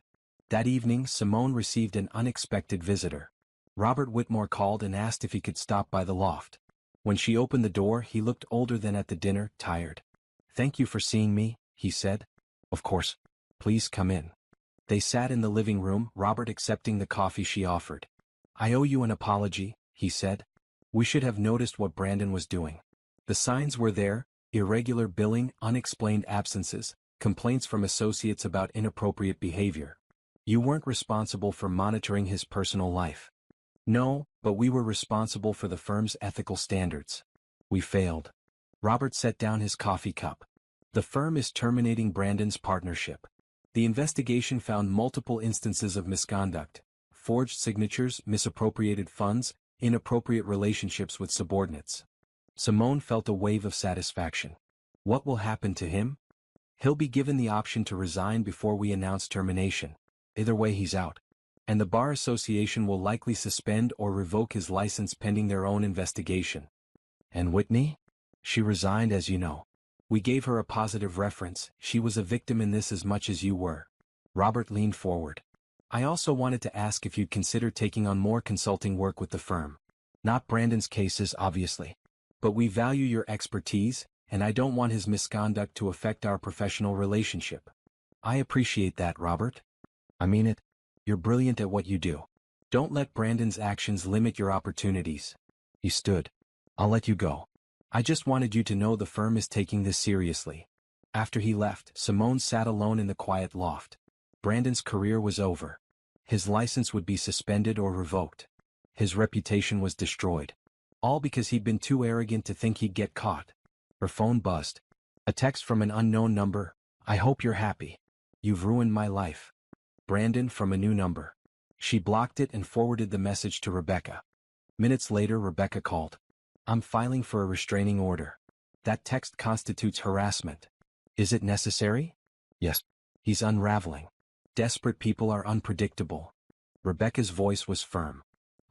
That evening, Simone received an unexpected visitor. Robert Whitmore called and asked if he could stop by the loft. When she opened the door, he looked older than at the dinner, tired. "Thank you for seeing me," he said. "Of course. Please come in." They sat in the living room, Robert accepting the coffee she offered. "I owe you an apology," he said. "We should have noticed what Brandon was doing. The signs were there, irregular billing, unexplained absences, complaints from associates about inappropriate behavior. You weren't responsible for monitoring his personal life." "No, but we were responsible for the firm's ethical standards. We failed." Robert set down his coffee cup. "The firm is terminating Brandon's partnership. The investigation found multiple instances of misconduct, forged signatures, misappropriated funds, inappropriate relationships with subordinates." Simone felt a wave of satisfaction. What will happen to him? He'll be given the option to resign before we announce termination. Either way, he's out. And the Bar Association will likely suspend or revoke his license pending their own investigation. And Whitney? She resigned, as you know. We gave her a positive reference. She was a victim in this as much as you were. Robert leaned forward. I also wanted to ask if you'd consider taking on more consulting work with the firm. Not Brandon's cases, obviously. But we value your expertise, and I don't want his misconduct to affect our professional relationship. I appreciate that, Robert. I mean it. You're brilliant at what you do. Don't let Brandon's actions limit your opportunities. He stood. I'll let you go. I just wanted you to know the firm is taking this seriously. After he left, Simone sat alone in the quiet loft. Brandon's career was over. His license would be suspended or revoked. His reputation was destroyed. All because he'd been too arrogant to think he'd get caught. Her phone buzzed. A text from an unknown number. I hope you're happy. You've ruined my life. Brandon, from a new number. She blocked it and forwarded the message to Rebecca. Minutes later, Rebecca called. I'm filing for a restraining order. That text constitutes harassment. Is it necessary? Yes. He's unraveling. Desperate people are unpredictable. Rebecca's voice was firm.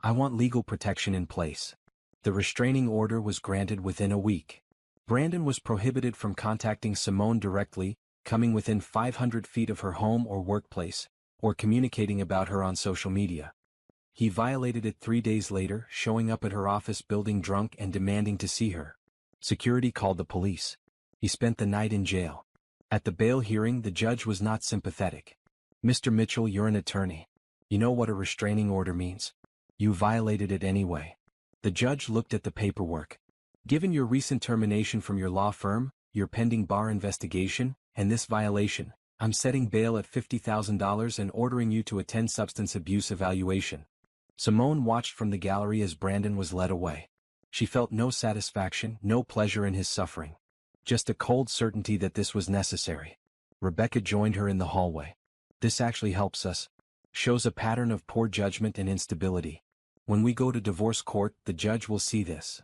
I want legal protection in place. The restraining order was granted within a week. Brandon was prohibited from contacting Simone directly, coming within 500 feet of her home or workplace, or communicating about her on social media. He violated it 3 days later, showing up at her office building drunk and demanding to see her. Security called the police. He spent the night in jail. At the bail hearing, the judge was not sympathetic. Mr. Mitchell, you're an attorney. You know what a restraining order means. You violated it anyway. The judge looked at the paperwork. Given your recent termination from your law firm, your pending bar investigation, and this violation, I'm setting bail at $50,000 and ordering you to attend substance abuse evaluation. Simone watched from the gallery as Brandon was led away. She felt no satisfaction, no pleasure in his suffering. Just a cold certainty that this was necessary. Rebecca joined her in the hallway. This actually helps us. Shows a pattern of poor judgment and instability. When we go to divorce court, the judge will see this.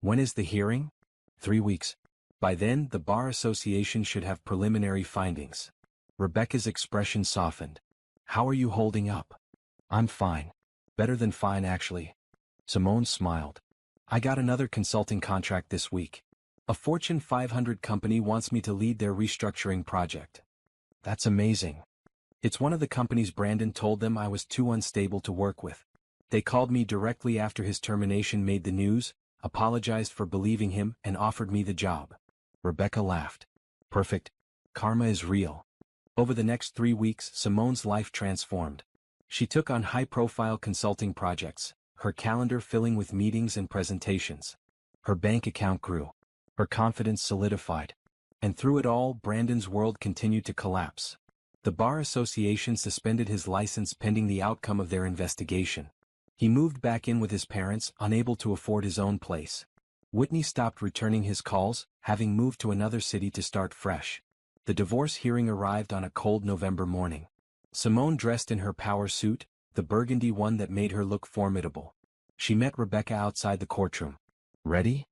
When is the hearing? 3 weeks. By then, the Bar Association should have preliminary findings. Rebecca's expression softened. How are you holding up? I'm fine. Better than fine, actually. Simone smiled. I got another consulting contract this week. A Fortune 500 company wants me to lead their restructuring project. That's amazing. It's one of the companies Brandon told them I was too unstable to work with. They called me directly after his termination made the news, apologized for believing him, and offered me the job. Rebecca laughed. Perfect. Karma is real. Over the next 3 weeks, Simone's life transformed. She took on high-profile consulting projects, her calendar filling with meetings and presentations. Her bank account grew. Her confidence solidified. And through it all, Brandon's world continued to collapse. The Bar Association suspended his license pending the outcome of their investigation. He moved back in with his parents, unable to afford his own place. Whitney stopped returning his calls, having moved to another city to start fresh. The divorce hearing arrived on a cold November morning. Simone dressed in her power suit, the burgundy one that made her look formidable. She met Rebecca outside the courtroom. Ready?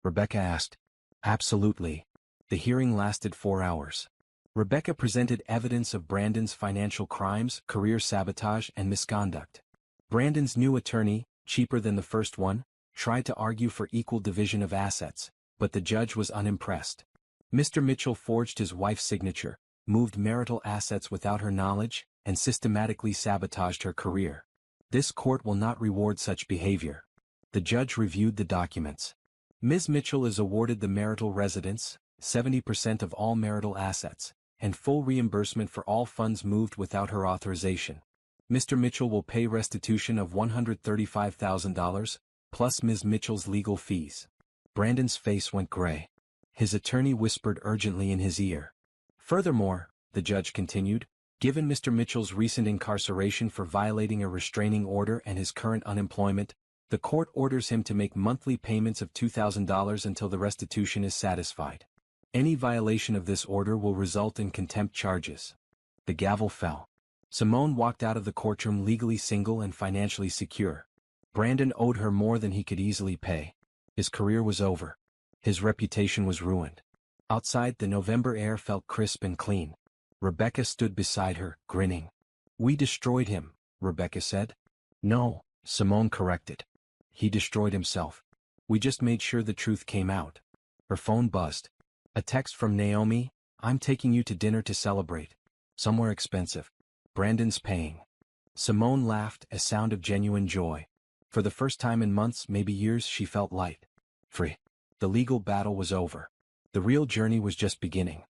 Rebecca asked. Absolutely. The hearing lasted 4 hours. Rebecca presented evidence of Brandon's financial crimes, career sabotage, and misconduct. Brandon's new attorney, cheaper than the first one, tried to argue for equal division of assets, but the judge was unimpressed. Mr. Mitchell forged his wife's signature, moved marital assets without her knowledge, and systematically sabotaged her career. This court will not reward such behavior. The judge reviewed the documents. Ms. Mitchell is awarded the marital residence, 70% of all marital assets, and full reimbursement for all funds moved without her authorization. Mr. Mitchell will pay restitution of $135,000, plus Ms. Mitchell's legal fees. Brandon's face went gray. His attorney whispered urgently in his ear. Furthermore, the judge continued, given Mr. Mitchell's recent incarceration for violating a restraining order and his current unemployment, the court orders him to make monthly payments of $2,000 until the restitution is satisfied. Any violation of this order will result in contempt charges. The gavel fell. Simone walked out of the courtroom legally single and financially secure. Brandon owed her more than he could easily pay. His career was over. His reputation was ruined. Outside, the November air felt crisp and clean. Rebecca stood beside her, grinning. "We destroyed him," Rebecca said. "No," Simone corrected. "He destroyed himself. We just made sure the truth came out." Her phone buzzed. A text from Naomi: "I'm taking you to dinner to celebrate. Somewhere expensive. Brandon's paying." Simone laughed, a sound of genuine joy. For the first time in months, maybe years, she felt light. Free. The legal battle was over. The real journey was just beginning.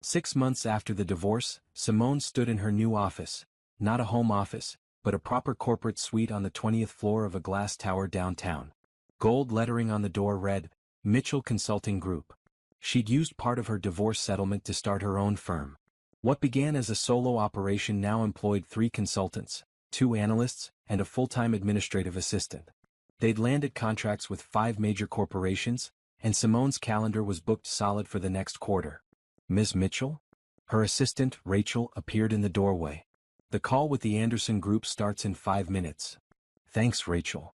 6 months after the divorce, Simone stood in her new office. Not a home office, but a proper corporate suite on the 20th floor of a glass tower downtown. Gold lettering on the door read, "Mitchell Consulting Group." She'd used part of her divorce settlement to start her own firm. What began as a solo operation now employed 3 consultants, 2 analysts, and a full-time administrative assistant. They'd landed contracts with 5 major corporations, and Simone's calendar was booked solid for the next quarter. "Ms. Mitchell?" Her assistant, Rachel, appeared in the doorway. "The call with the Anderson Group starts in 5 minutes. "Thanks, Rachel."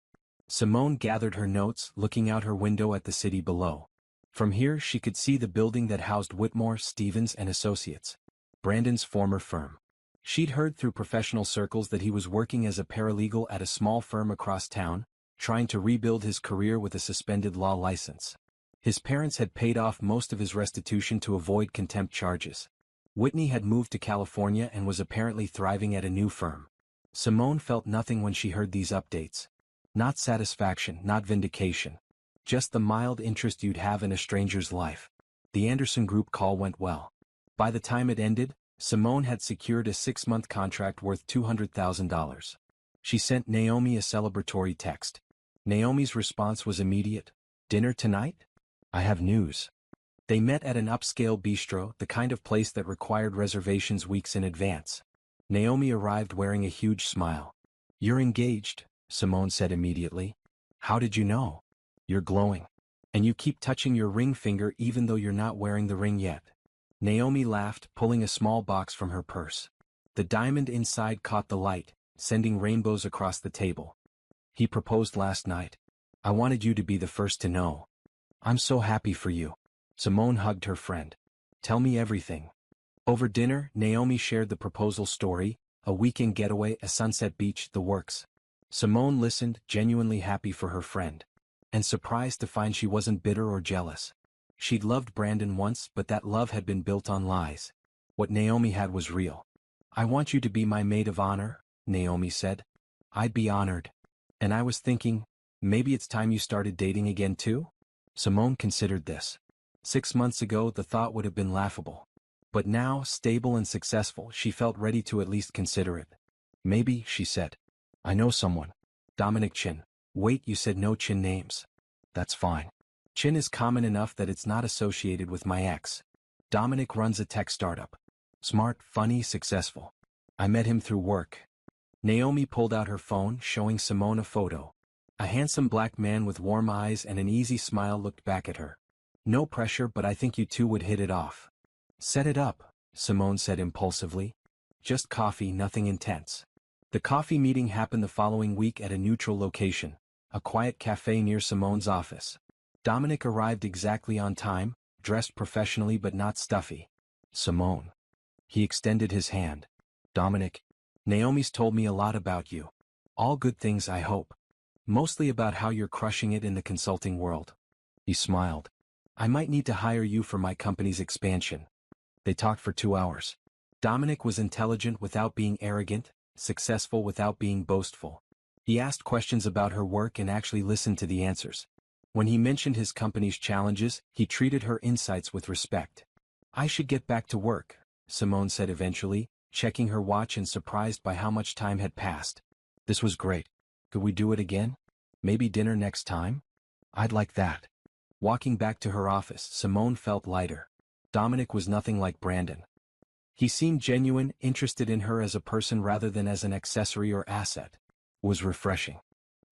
Simone gathered her notes, looking out her window at the city below. From here she could see the building that housed Whitmore, Stevens and Associates, Brandon's former firm. She'd heard through professional circles that he was working as a paralegal at a small firm across town, trying to rebuild his career with a suspended law license. His parents had paid off most of his restitution to avoid contempt charges. Whitney had moved to California and was apparently thriving at a new firm. Simone felt nothing when she heard these updates. Not satisfaction, not vindication. Just the mild interest you'd have in a stranger's life. The Anderson Group call went well. By the time it ended, Simone had secured a 6-month contract worth $200,000. She sent Naomi a celebratory text. Naomi's response was immediate. "Dinner tonight? I have news." They met at an upscale bistro, the kind of place that required reservations weeks in advance. Naomi arrived wearing a huge smile. "You're engaged," Simone said immediately. "How did you know? You're glowing. And you keep touching your ring finger even though you're not wearing the ring yet." Naomi laughed, pulling a small box from her purse. The diamond inside caught the light, sending rainbows across the table. "He proposed last night. I wanted you to be the first to know." "I'm so happy for you." Simone hugged her friend. "Tell me everything." Over dinner, Naomi shared the proposal story, a weekend getaway, a sunset beach, the works. Simone listened, genuinely happy for her friend. And surprised to find she wasn't bitter or jealous. She'd loved Brandon once, but that love had been built on lies. What Naomi had was real. "I want you to be my maid of honor," Naomi said. "I'd be honored. And I was thinking, maybe it's time you started dating again too?" Simone considered this. 6 months ago the thought would have been laughable. But now, stable and successful, she felt ready to at least consider it. "Maybe," she said. "I know someone. Dominic Chin." "Wait, you said no Chin names." "That's fine. Chin is common enough that it's not associated with my ex. Dominic runs a tech startup. Smart, funny, successful. I met him through work." Naomi pulled out her phone, showing Simone a photo. A handsome black man with warm eyes and an easy smile looked back at her. "No pressure, but I think you two would hit it off." "Set it up," Simone said impulsively. "Just coffee, nothing intense." The coffee meeting happened the following week at a neutral location, a quiet cafe near Simone's office. Dominic arrived exactly on time, dressed professionally but not stuffy. "Simone." He extended his hand. "Dominic, Naomi's told me a lot about you. All good things, I hope. Mostly about how you're crushing it in the consulting world." He smiled. "I might need to hire you for my company's expansion." They talked for 2 hours. Dominic was intelligent without being arrogant, successful without being boastful. He asked questions about her work and actually listened to the answers. When he mentioned his company's challenges, he treated her insights with respect. "I should get back to work," Simone said eventually, checking her watch and surprised by how much time had passed. "This was great. Could we do it again? Maybe dinner next time?" "I'd like that." Walking back to her office, Simone felt lighter. Dominic was nothing like Brandon. He seemed genuine, interested in her as a person rather than as an accessory or asset. It was refreshing.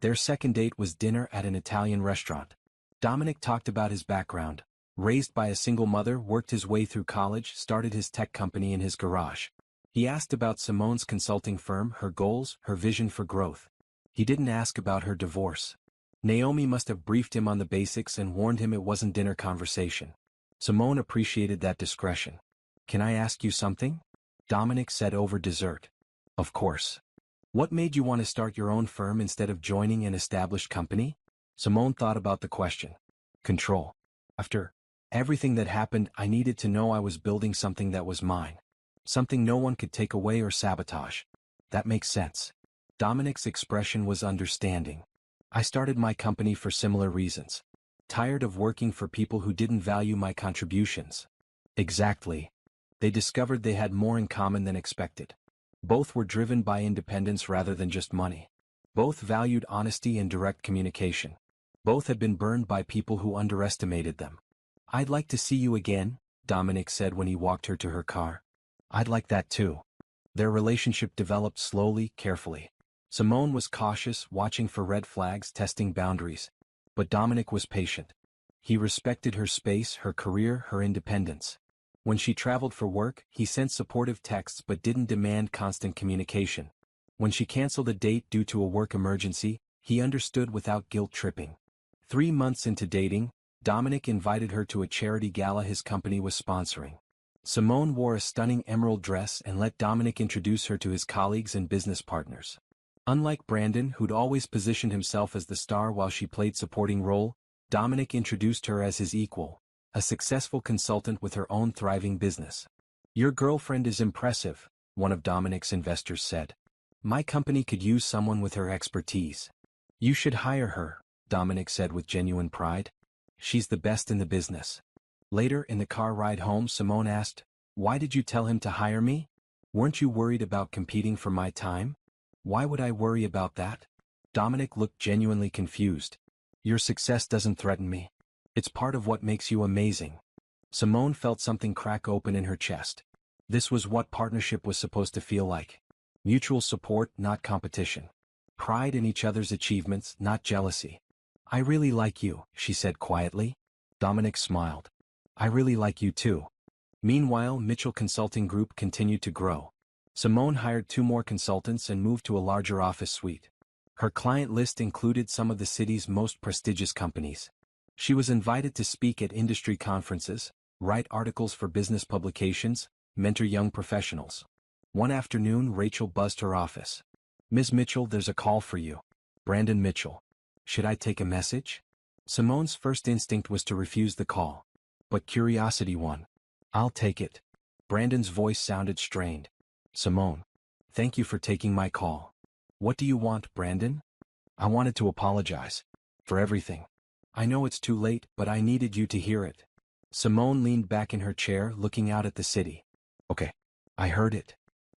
Their second date was dinner at an Italian restaurant. Dominic talked about his background. Raised by a single mother, worked his way through college, started his tech company in his garage. He asked about Simone's consulting firm, her goals, her vision for growth. He didn't ask about her divorce. Naomi must have briefed him on the basics and warned him it wasn't dinner conversation. Simone appreciated that discretion. Can I ask you something? Dominic said over dessert. Of course. What made you want to start your own firm instead of joining an established company? Simone thought about the question. Control. After everything that happened, I needed to know I was building something that was mine. Something no one could take away or sabotage. That makes sense. Dominic's expression was understanding. I started my company for similar reasons. Tired of working for people who didn't value my contributions. Exactly. They discovered they had more in common than expected. Both were driven by independence rather than just money. Both valued honesty and direct communication. Both had been burned by people who underestimated them. I'd like to see you again, Dominic said when he walked her to her car. I'd like that too. Their relationship developed slowly, carefully. Simone was cautious, watching for red flags, testing boundaries. But Dominic was patient. He respected her space, her career, her independence. When she traveled for work, he sent supportive texts but didn't demand constant communication. When she canceled a date due to a work emergency, he understood without guilt-tripping. 3 months into dating, Dominic invited her to a charity gala his company was sponsoring. Simone wore a stunning emerald dress and let Dominic introduce her to his colleagues and business partners. Unlike Brandon, who'd always positioned himself as the star while she played supporting role, Dominic introduced her as his equal, a successful consultant with her own thriving business. Your girlfriend is impressive, one of Dominic's investors said. My company could use someone with her expertise. You should hire her, Dominic said with genuine pride. She's the best in the business. Later in the car ride home, Simone asked, why did you tell him to hire me? Weren't you worried about competing for my time? Why would I worry about that? Dominic looked genuinely confused. Your success doesn't threaten me. It's part of what makes you amazing. Simone felt something crack open in her chest. This was what partnership was supposed to feel like. Mutual support, not competition. Pride in each other's achievements, not jealousy. I really like you, she said quietly. Dominic smiled. I really like you too. Meanwhile, Mitchell Consulting Group continued to grow. Simone hired 2 more consultants and moved to a larger office suite. Her client list included some of the city's most prestigious companies. She was invited to speak at industry conferences, write articles for business publications, mentor young professionals. One afternoon, Rachel buzzed her office. Ms. Mitchell, there's a call for you. Brandon Mitchell. Should I take a message? Simone's first instinct was to refuse the call. But curiosity won. I'll take it. Brandon's voice sounded strained. Simone. Thank you for taking my call. What do you want, Brandon? I wanted to apologize. For everything. I know it's too late, but I needed you to hear it. Simone leaned back in her chair, looking out at the city. Okay. I heard it.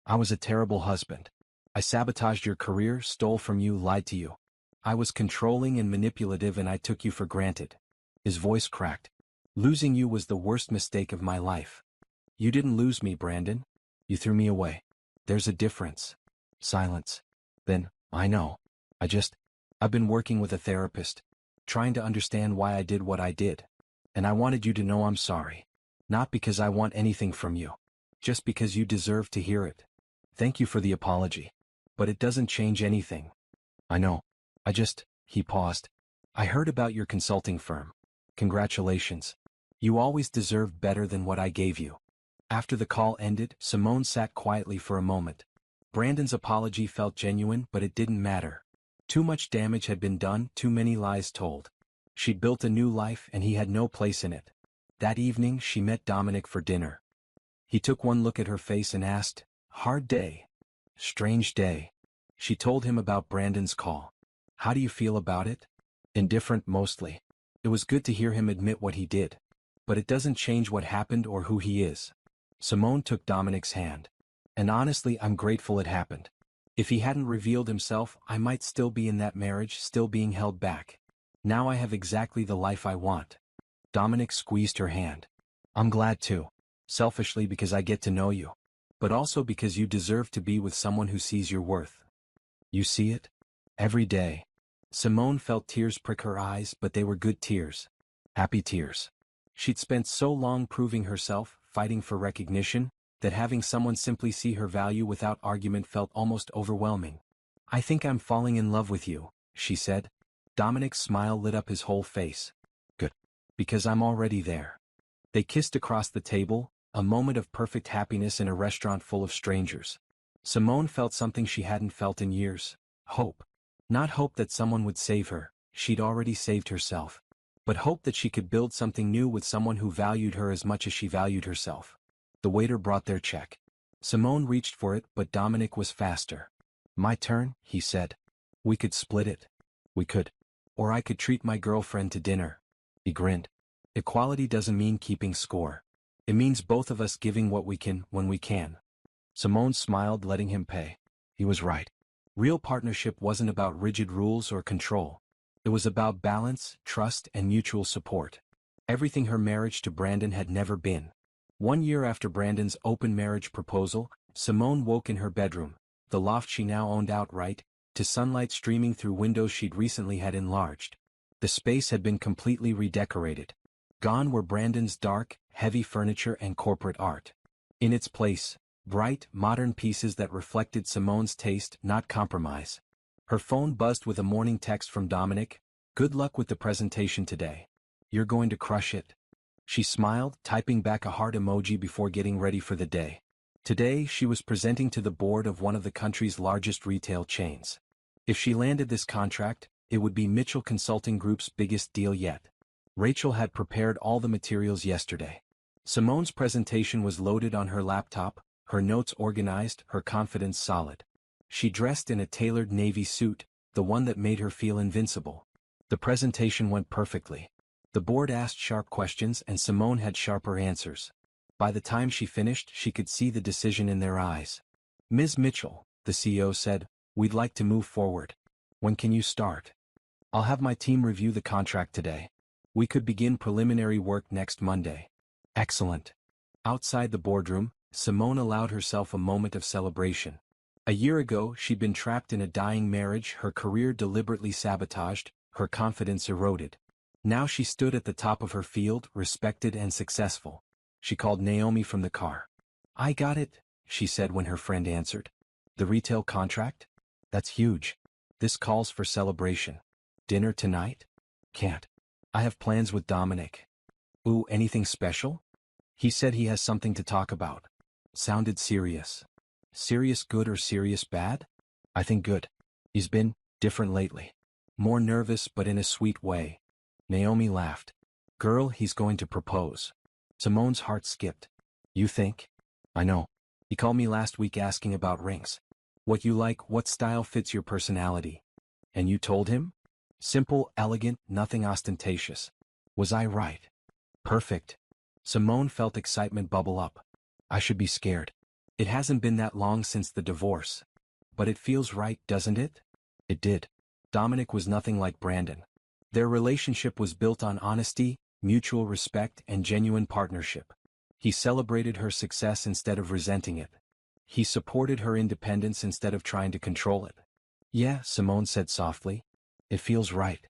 I was a terrible husband. I sabotaged your career, stole from you, lied to you. I was controlling and manipulative and I took you for granted. His voice cracked. Losing you was the worst mistake of my life. You didn't lose me, Brandon. You threw me away. There's a difference. Silence. Then, I know. I've been working with a therapist, trying to understand why I did what I did. And I wanted you to know I'm sorry. Not because I want anything from you. Just because you deserve to hear it. Thank you for the apology. But it doesn't change anything. I know. He paused. I heard about your consulting firm. Congratulations. You always deserved better than what I gave you. After the call ended, Simone sat quietly for a moment. Brandon's apology felt genuine, but it didn't matter. Too much damage had been done, too many lies told. She'd built a new life and he had no place in it. That evening, she met Dominic for dinner. He took one look at her face and asked, hard day. Strange day. She told him about Brandon's call. How do you feel about it? Indifferent mostly. It was good to hear him admit what he did. But it doesn't change what happened or who he is. Simone took Dominic's hand. And honestly, I'm grateful it happened. If he hadn't revealed himself, I might still be in that marriage, still being held back. Now I have exactly the life I want. Dominic squeezed her hand. I'm glad too. Selfishly because I get to know you. But also because you deserve to be with someone who sees your worth. You see it? Every day. Simone felt tears prick her eyes, but they were good tears. Happy tears. She'd spent so long proving herself, fighting for recognition, that having someone simply see her value without argument felt almost overwhelming. I think I'm falling in love with you, she said. Dominic's smile lit up his whole face. Good. Because I'm already there. They kissed across the table, a moment of perfect happiness in a restaurant full of strangers. Simone felt something she hadn't felt in years. Hope. Not hope that someone would save her, she'd already saved herself. But hope that she could build something new with someone who valued her as much as she valued herself. The waiter brought their check. Simone reached for it, but Dominic was faster. "My turn," he said. "We could split it." "We could. Or I could treat my girlfriend to dinner." He grinned. "Equality doesn't mean keeping score. It means both of us giving what we can when we can." Simone smiled, letting him pay. He was right. Real partnership wasn't about rigid rules or control. It was about balance, trust, and mutual support. Everything her marriage to Brandon had never been. 1 year after Brandon's open marriage proposal, Simone woke in her bedroom, the loft she now owned outright, to sunlight streaming through windows she'd recently had enlarged. The space had been completely redecorated. Gone were Brandon's dark, heavy furniture and corporate art. In its place, bright, modern pieces that reflected Simone's taste, not compromise. Her phone buzzed with a morning text from Dominic. "Good luck with the presentation today. You're going to crush it." She smiled, typing back a heart emoji before getting ready for the day. Today she was presenting to the board of one of the country's largest retail chains. If she landed this contract, it would be Mitchell Consulting Group's biggest deal yet. Rachel had prepared all the materials yesterday. Simone's presentation was loaded on her laptop, her notes organized, her confidence solid. She dressed in a tailored navy suit, the one that made her feel invincible. The presentation went perfectly. The board asked sharp questions and Simone had sharper answers. By the time she finished, she could see the decision in their eyes. "Ms. Mitchell," the CEO said, "we'd like to move forward. When can you start?" "I'll have my team review the contract today. We could begin preliminary work next Monday." "Excellent." Outside the boardroom, Simone allowed herself a moment of celebration. A year ago, she'd been trapped in a dying marriage, her career deliberately sabotaged, her confidence eroded. Now she stood at the top of her field, respected and successful. She called Naomi from the car. "I got it," she said when her friend answered. "The retail contract? That's huge. This calls for celebration. Dinner tonight?" "Can't. I have plans with Dominic." "Ooh, anything special?" "He said he has something to talk about." Sounded serious. Serious good or serious bad? "I think good. He's been different lately. More nervous but in a sweet way." Naomi laughed. "Girl, he's going to propose." Simone's heart skipped. "You think?" "I know. He called me last week asking about rings. What you like, what style fits your personality." "And you told him?" "Simple, elegant, nothing ostentatious." "Was I right?" "Perfect." Simone felt excitement bubble up. "I should be scared. It hasn't been that long since the divorce. But it feels right, doesn't it?" It did. Dominic was nothing like Brandon. Their relationship was built on honesty, mutual respect, and genuine partnership. He celebrated her success instead of resenting it. He supported her independence instead of trying to control it. "Yeah," Simone said softly. "It feels right."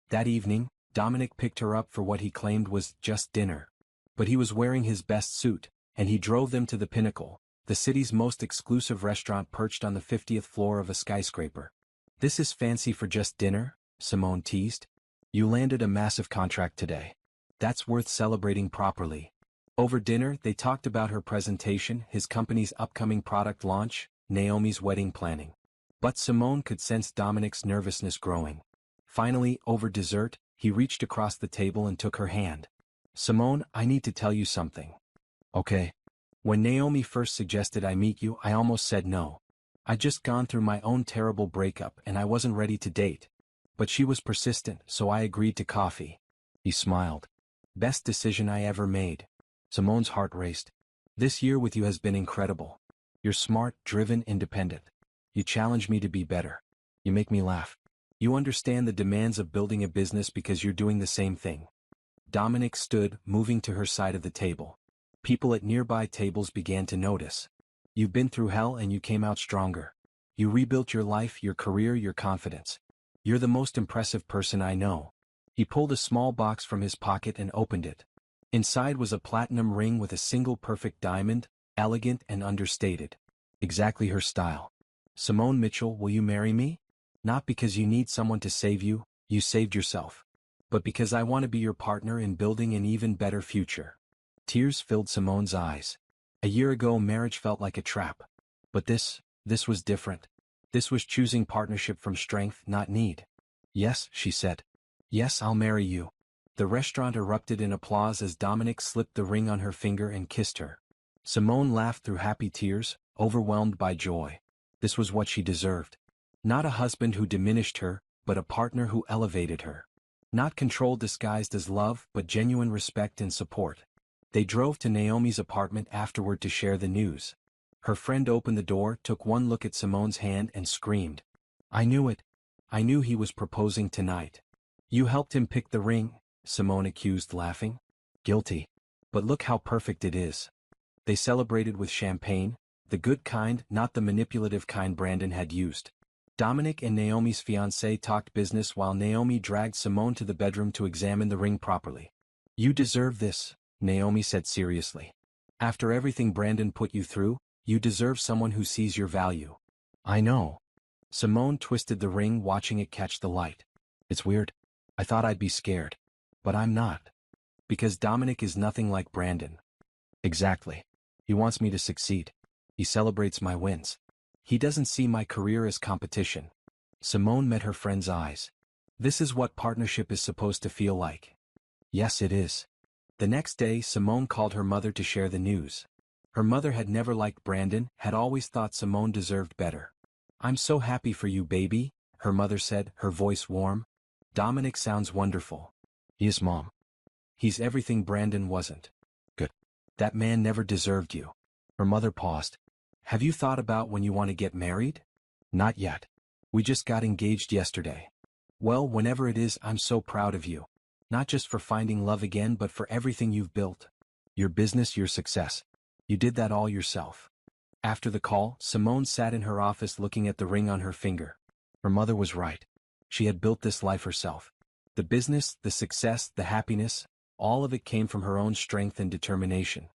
That evening, Dominic picked her up for what he claimed was just dinner. But he was wearing his best suit, and he drove them to the Pinnacle, the city's most exclusive restaurant perched on the 50th floor of a skyscraper. "This is fancy for just dinner?" Simone teased. "You landed a massive contract today. That's worth celebrating properly." Over dinner, they talked about her presentation, his company's upcoming product launch, Naomi's wedding planning. But Simone could sense Dominic's nervousness growing. Finally, over dessert, he reached across the table and took her hand. "Simone, I need to tell you something." "Okay." "When Naomi first suggested I meet you, I almost said no. I'd just gone through my own terrible breakup and I wasn't ready to date. But she was persistent, so I agreed to coffee." He smiled. "Best decision I ever made." Simone's heart raced. "This year with you has been incredible. You're smart, driven, independent. You challenge me to be better. You make me laugh. You understand the demands of building a business because you're doing the same thing." Dominic stood, moving to her side of the table. People at nearby tables began to notice. "You've been through hell and you came out stronger. You rebuilt your life, your career, your confidence. You're the most impressive person I know." He pulled a small box from his pocket and opened it. Inside was a platinum ring with a single perfect diamond, elegant and understated. Exactly her style. "Simone Mitchell, will you marry me? Not because you need someone to save you, you saved yourself. But because I want to be your partner in building an even better future." Tears filled Simone's eyes. A year ago marriage felt like a trap. But this was different. This was choosing partnership from strength, not need. Yes, she said. Yes, I'll marry you. The restaurant erupted in applause as Dominic slipped the ring on her finger and kissed her. Simone laughed through happy tears, overwhelmed by joy. This was what she deserved. Not a husband who diminished her, but a partner who elevated her. Not control disguised as love, but genuine respect and support. They drove to Naomi's apartment afterward to share the news. Her friend opened the door, took one look at Simone's hand and screamed. I knew it. I knew he was proposing tonight. You helped him pick the ring, Simone accused, laughing. Guilty. But look how perfect it is. They celebrated with champagne, the good kind, not the manipulative kind Brandon had used. Dominic and Naomi's fiancé talked business while Naomi dragged Simone to the bedroom to examine the ring properly. You deserve this, Naomi said seriously. After everything Brandon put you through, you deserve someone who sees your value. I know. Simone twisted the ring, watching it catch the light. It's weird. I thought I'd be scared. But I'm not. Because Dominic is nothing like Brandon. Exactly. He wants me to succeed. He celebrates my wins. He doesn't see my career as competition. Simone met her friend's eyes. This is what partnership is supposed to feel like. Yes, it is. The next day, Simone called her mother to share the news. Her mother had never liked Brandon, had always thought Simone deserved better. I'm so happy for you, baby, her mother said, her voice warm. Dominic sounds wonderful. He is, Mom. He's everything Brandon wasn't. Good. That man never deserved you. Her mother paused. Have you thought about when you want to get married? Not yet. We just got engaged yesterday. Well, whenever it is, I'm so proud of you. Not just for finding love again, but for everything you've built. Your business, your success. You did that all yourself. After the call, Simone sat in her office looking at the ring on her finger. Her mother was right. She had built this life herself. The business, the success, the happiness, all of it came from her own strength and determination.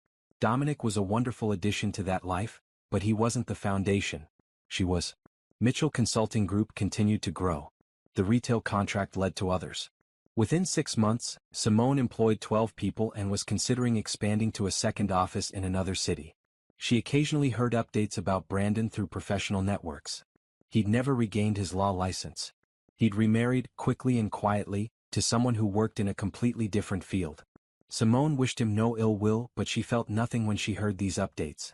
Dominic was a wonderful addition to that life, but he wasn't the foundation. She was. Mitchell Consulting Group continued to grow. The retail contract led to others. Within 6 months, Simone employed 12 people and was considering expanding to a second office in another city. She occasionally heard updates about Brandon through professional networks. He'd never regained his law license. He'd remarried, quickly and quietly, to someone who worked in a completely different field. Simone wished him no ill will, but she felt nothing when she heard these updates.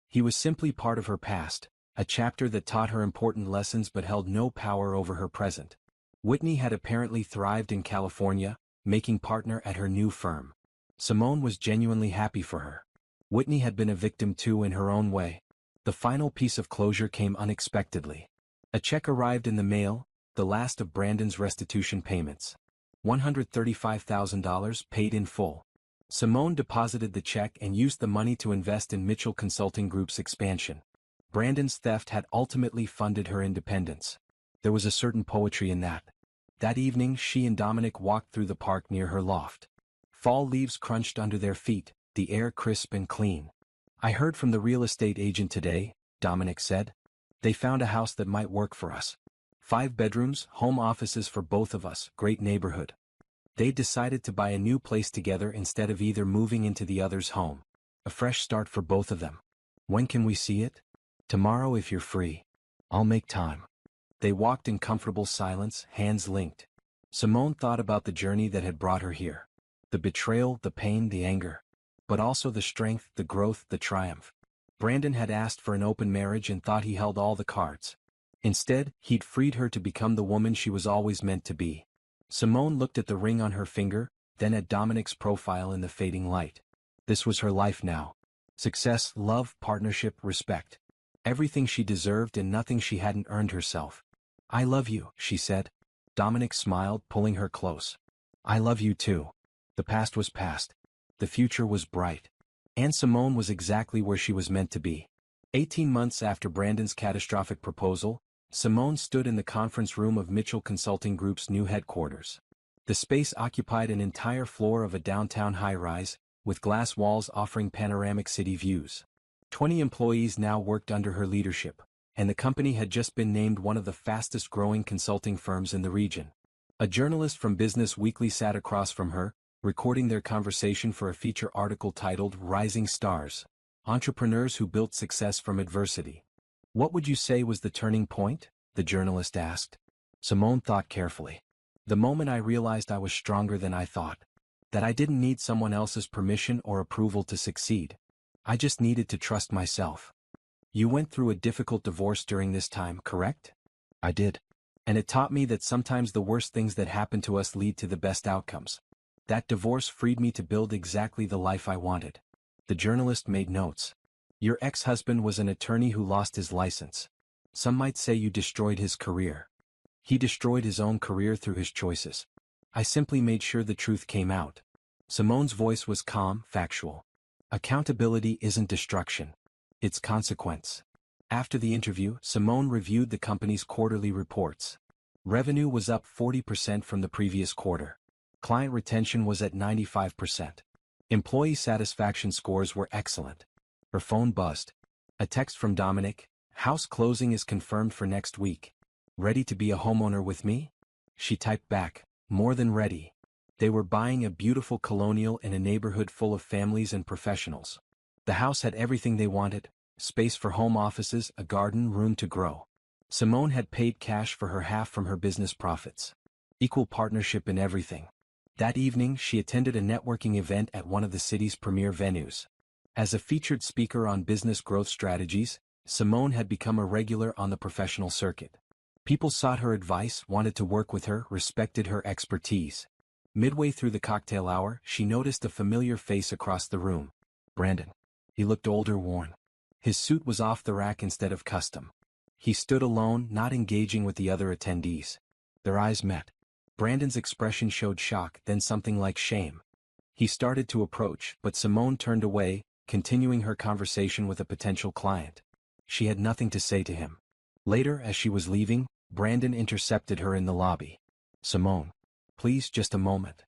He was simply part of her past, a chapter that taught her important lessons but held no power over her present. Whitney had apparently thrived in California, making partner at her new firm. Simone was genuinely happy for her. Whitney had been a victim too in her own way. The final piece of closure came unexpectedly. A check arrived in the mail, the last of Brandon's restitution payments. $135,000 paid in full. Simone deposited the check and used the money to invest in Mitchell Consulting Group's expansion. Brandon's theft had ultimately funded her independence. There was a certain poetry in that. That evening she and Dominic walked through the park near her loft. Fall leaves crunched under their feet, the air crisp and clean. I heard from the real estate agent today, Dominic said. They found a house that might work for us. 5 bedrooms, home offices for both of us, great neighborhood. They decided to buy a new place together instead of either moving into the other's home. A fresh start for both of them. When can we see it? Tomorrow if you're free. I'll make time. They walked in comfortable silence, hands linked. Simone thought about the journey that had brought her here. The betrayal, the pain, the anger. But also the strength, the growth, the triumph. Brandon had asked for an open marriage and thought he held all the cards. Instead, he'd freed her to become the woman she was always meant to be. Simone looked at the ring on her finger, then at Dominic's profile in the fading light. This was her life now. Success, love, partnership, respect. Everything she deserved and nothing she hadn't earned herself. I love you, she said. Dominic smiled, pulling her close. I love you too. The past was past. The future was bright. And Simone was exactly where she was meant to be. 18 months after Brandon's catastrophic proposal, Simone stood in the conference room of Mitchell Consulting Group's new headquarters. The space occupied an entire floor of a downtown high-rise, with glass walls offering panoramic city views. 20 employees now worked under her leadership, and the company had just been named one of the fastest-growing consulting firms in the region. A journalist from Business Weekly sat across from her, recording their conversation for a feature article titled Rising Stars: Entrepreneurs Who Built Success from Adversity. What would you say was the turning point? The journalist asked. Simone thought carefully. The moment I realized I was stronger than I thought. That I didn't need someone else's permission or approval to succeed. I just needed to trust myself. You went through a difficult divorce during this time, correct? I did. And it taught me that sometimes the worst things that happen to us lead to the best outcomes. That divorce freed me to build exactly the life I wanted. The journalist made notes. Your ex-husband was an attorney who lost his license. Some might say you destroyed his career. He destroyed his own career through his choices. I simply made sure the truth came out. Simone's voice was calm, factual. Accountability isn't destruction. It's consequence. After the interview, Simone reviewed the company's quarterly reports. Revenue was up 40% from the previous quarter. Client retention was at 95%. Employee satisfaction scores were excellent. Her phone buzzed. A text from Dominic: "House closing is confirmed for next week. Ready to be a homeowner with me?" She typed back, "More than ready." They were buying a beautiful colonial in a neighborhood full of families and professionals. The house had everything they wanted: space for home offices, a garden, room to grow. Simone had paid cash for her half from her business profits. Equal partnership in everything. That evening she attended a networking event at one of the city's premier venues. As a featured speaker on business growth strategies, Simone had become a regular on the professional circuit. People sought her advice, wanted to work with her, respected her expertise. Midway through the cocktail hour, she noticed a familiar face across the room. Brandon. He looked older, worn. His suit was off the rack instead of custom. He stood alone, not engaging with the other attendees. Their eyes met. Brandon's expression showed shock, then something like shame. He started to approach, but Simone turned away, continuing her conversation with a potential client. She had nothing to say to him. Later, as she was leaving, Brandon intercepted her in the lobby. "Simone. Please, just a moment."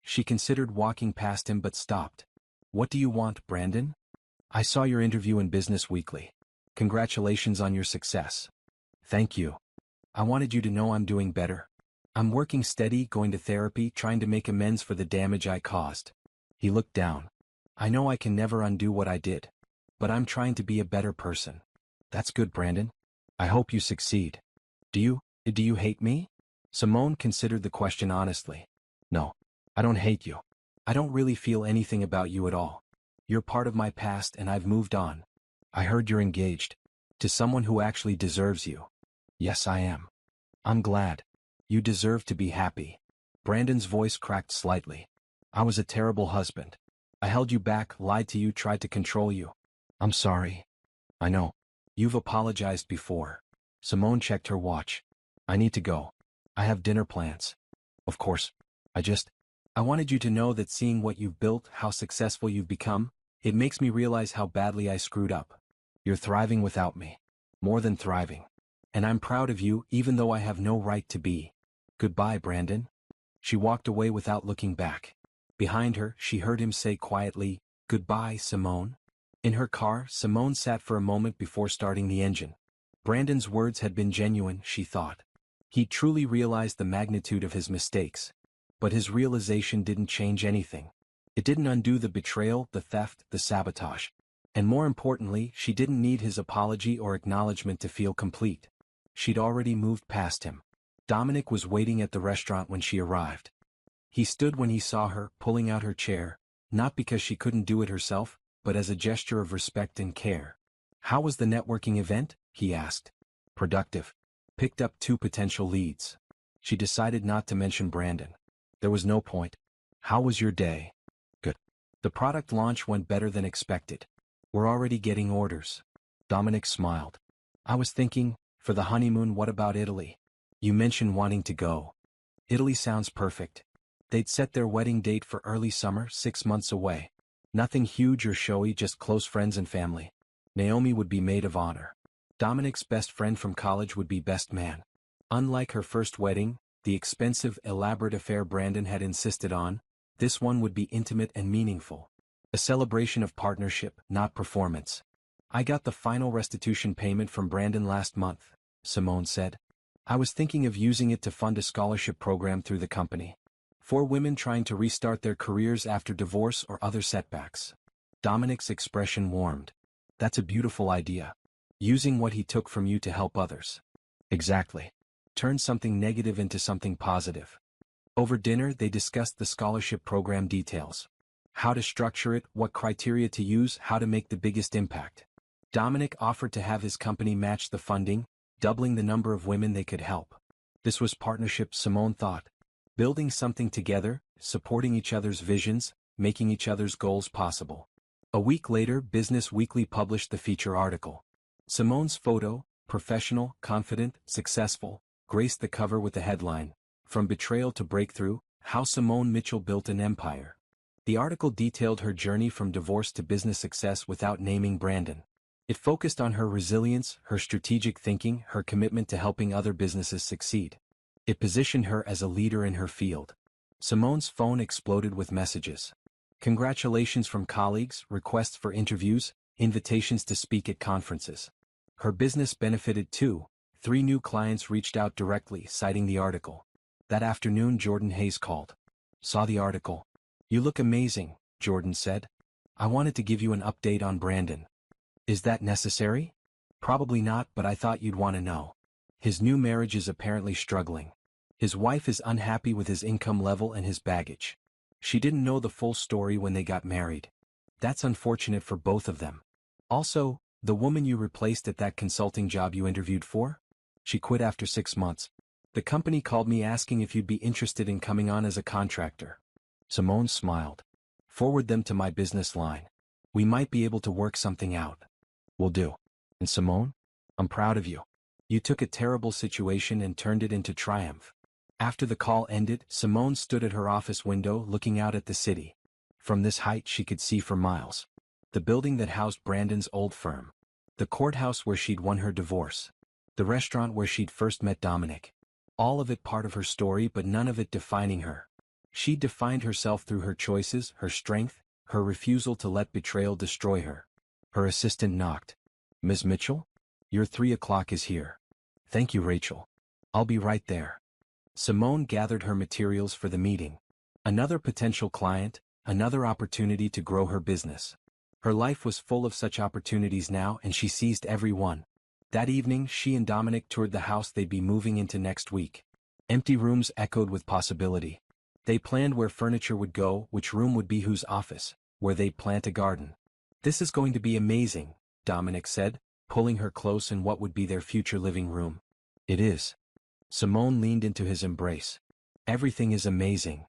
She considered walking past him but stopped. "What do you want, Brandon?" "I saw your interview in Business Weekly. Congratulations on your success." "Thank you. I wanted you to know I'm doing better. I'm working steady, going to therapy, trying to make amends for the damage I caused." He looked down. "I know I can never undo what I did. But I'm trying to be a better person." "That's good, Brandon. I hope you succeed." Do you hate me?" Simone considered the question honestly. "No. I don't hate you. I don't really feel anything about you at all. You're part of my past and I've moved on." "I heard you're engaged. To someone who actually deserves you." "Yes, I am." "I'm glad. You deserve to be happy." Brandon's voice cracked slightly. "I was a terrible husband. I held you back, lied to you, tried to control you." "I'm sorry." "I know. You've apologized before." Simone checked her watch. "I need to go. I have dinner plans." "Of course. I wanted you to know that seeing what you've built, how successful you've become, it makes me realize how badly I screwed up. You're thriving without me. More than thriving. And I'm proud of you, even though I have no right to be. Goodbye, Brandon." She walked away without looking back. Behind her, she heard him say quietly, "Goodbye, Simone." In her car, Simone sat for a moment before starting the engine. Brandon's words had been genuine, she thought. He truly realized the magnitude of his mistakes. But his realization didn't change anything. It didn't undo the betrayal, the theft, the sabotage. And more importantly, she didn't need his apology or acknowledgement to feel complete. She'd already moved past him. Dominic was waiting at the restaurant when she arrived. He stood when he saw her, pulling out her chair, not because she couldn't do it herself, but as a gesture of respect and care. "How was the networking event?" he asked. "Productive. Picked up 2 potential leads." She decided not to mention Brandon. There was no point. "How was your day?" "Good. The product launch went better than expected. We're already getting orders." Dominic smiled. "I was thinking, for the honeymoon, what about Italy? You mentioned wanting to go." "Italy sounds perfect." They'd set their wedding date for early summer, 6 months away. Nothing huge or showy, just close friends and family. Naomi would be maid of honor. Dominic's best friend from college would be best man. Unlike her first wedding, the expensive, elaborate affair Brandon had insisted on, this one would be intimate and meaningful. A celebration of partnership, not performance. "I got the final restitution payment from Brandon last month," Simone said. "I was thinking of using it to fund a scholarship program through the company." 4 women trying to restart their careers after divorce or other setbacks. Dominic's expression warmed. That's a beautiful idea. Using what he took from you to help others. Exactly. Turn something negative into something positive. Over dinner they discussed the scholarship program details. How to structure it, what criteria to use, how to make the biggest impact. Dominic offered to have his company match the funding, doubling the number of women they could help. This was partnership, Simone thought. Building something together, supporting each other's visions, making each other's goals possible. A week later, Business Weekly published the feature article. Simone's photo, professional, confident, successful, graced the cover with the headline, "From Betrayal to Breakthrough, How Simone Mitchell Built an Empire." The article detailed her journey from divorce to business success without naming Brandon. It focused on her resilience, her strategic thinking, her commitment to helping other businesses succeed. It positioned her as a leader in her field. Simone's phone exploded with messages. Congratulations from colleagues, requests for interviews, invitations to speak at conferences. Her business benefited too. 3 new clients reached out directly, citing the article. That afternoon Jordan Hayes called. Saw the article. You look amazing, Jordan said. I wanted to give you an update on Brandon. Is that necessary? Probably not, but I thought you'd want to know. His new marriage is apparently struggling. His wife is unhappy with his income level and his baggage. She didn't know the full story when they got married. That's unfortunate for both of them. Also, the woman you replaced at that consulting job you interviewed for? She quit after 6 months. The company called me asking if you'd be interested in coming on as a contractor. Simone smiled. Forward them to my business line. We might be able to work something out. Will do. And Simone? I'm proud of you. You took a terrible situation and turned it into triumph. After the call ended, Simone stood at her office window looking out at the city. From this height she could see for miles. The building that housed Brandon's old firm. The courthouse where she'd won her divorce. The restaurant where she'd first met Dominic. All of it part of her story, but none of it defining her. She defined herself through her choices, her strength, her refusal to let betrayal destroy her. Her assistant knocked. Ms. Mitchell? Your 3 o'clock is here. Thank you, Rachel. I'll be right there. Simone gathered her materials for the meeting. Another potential client, another opportunity to grow her business. Her life was full of such opportunities now, and she seized every one. That evening she and Dominic toured the house they'd be moving into next week. Empty rooms echoed with possibility. They planned where furniture would go, which room would be whose office, where they'd plant a garden. This is going to be amazing, Dominic said, pulling her close in what would be their future living room. It is. Simone leaned into his embrace. Everything is amazing.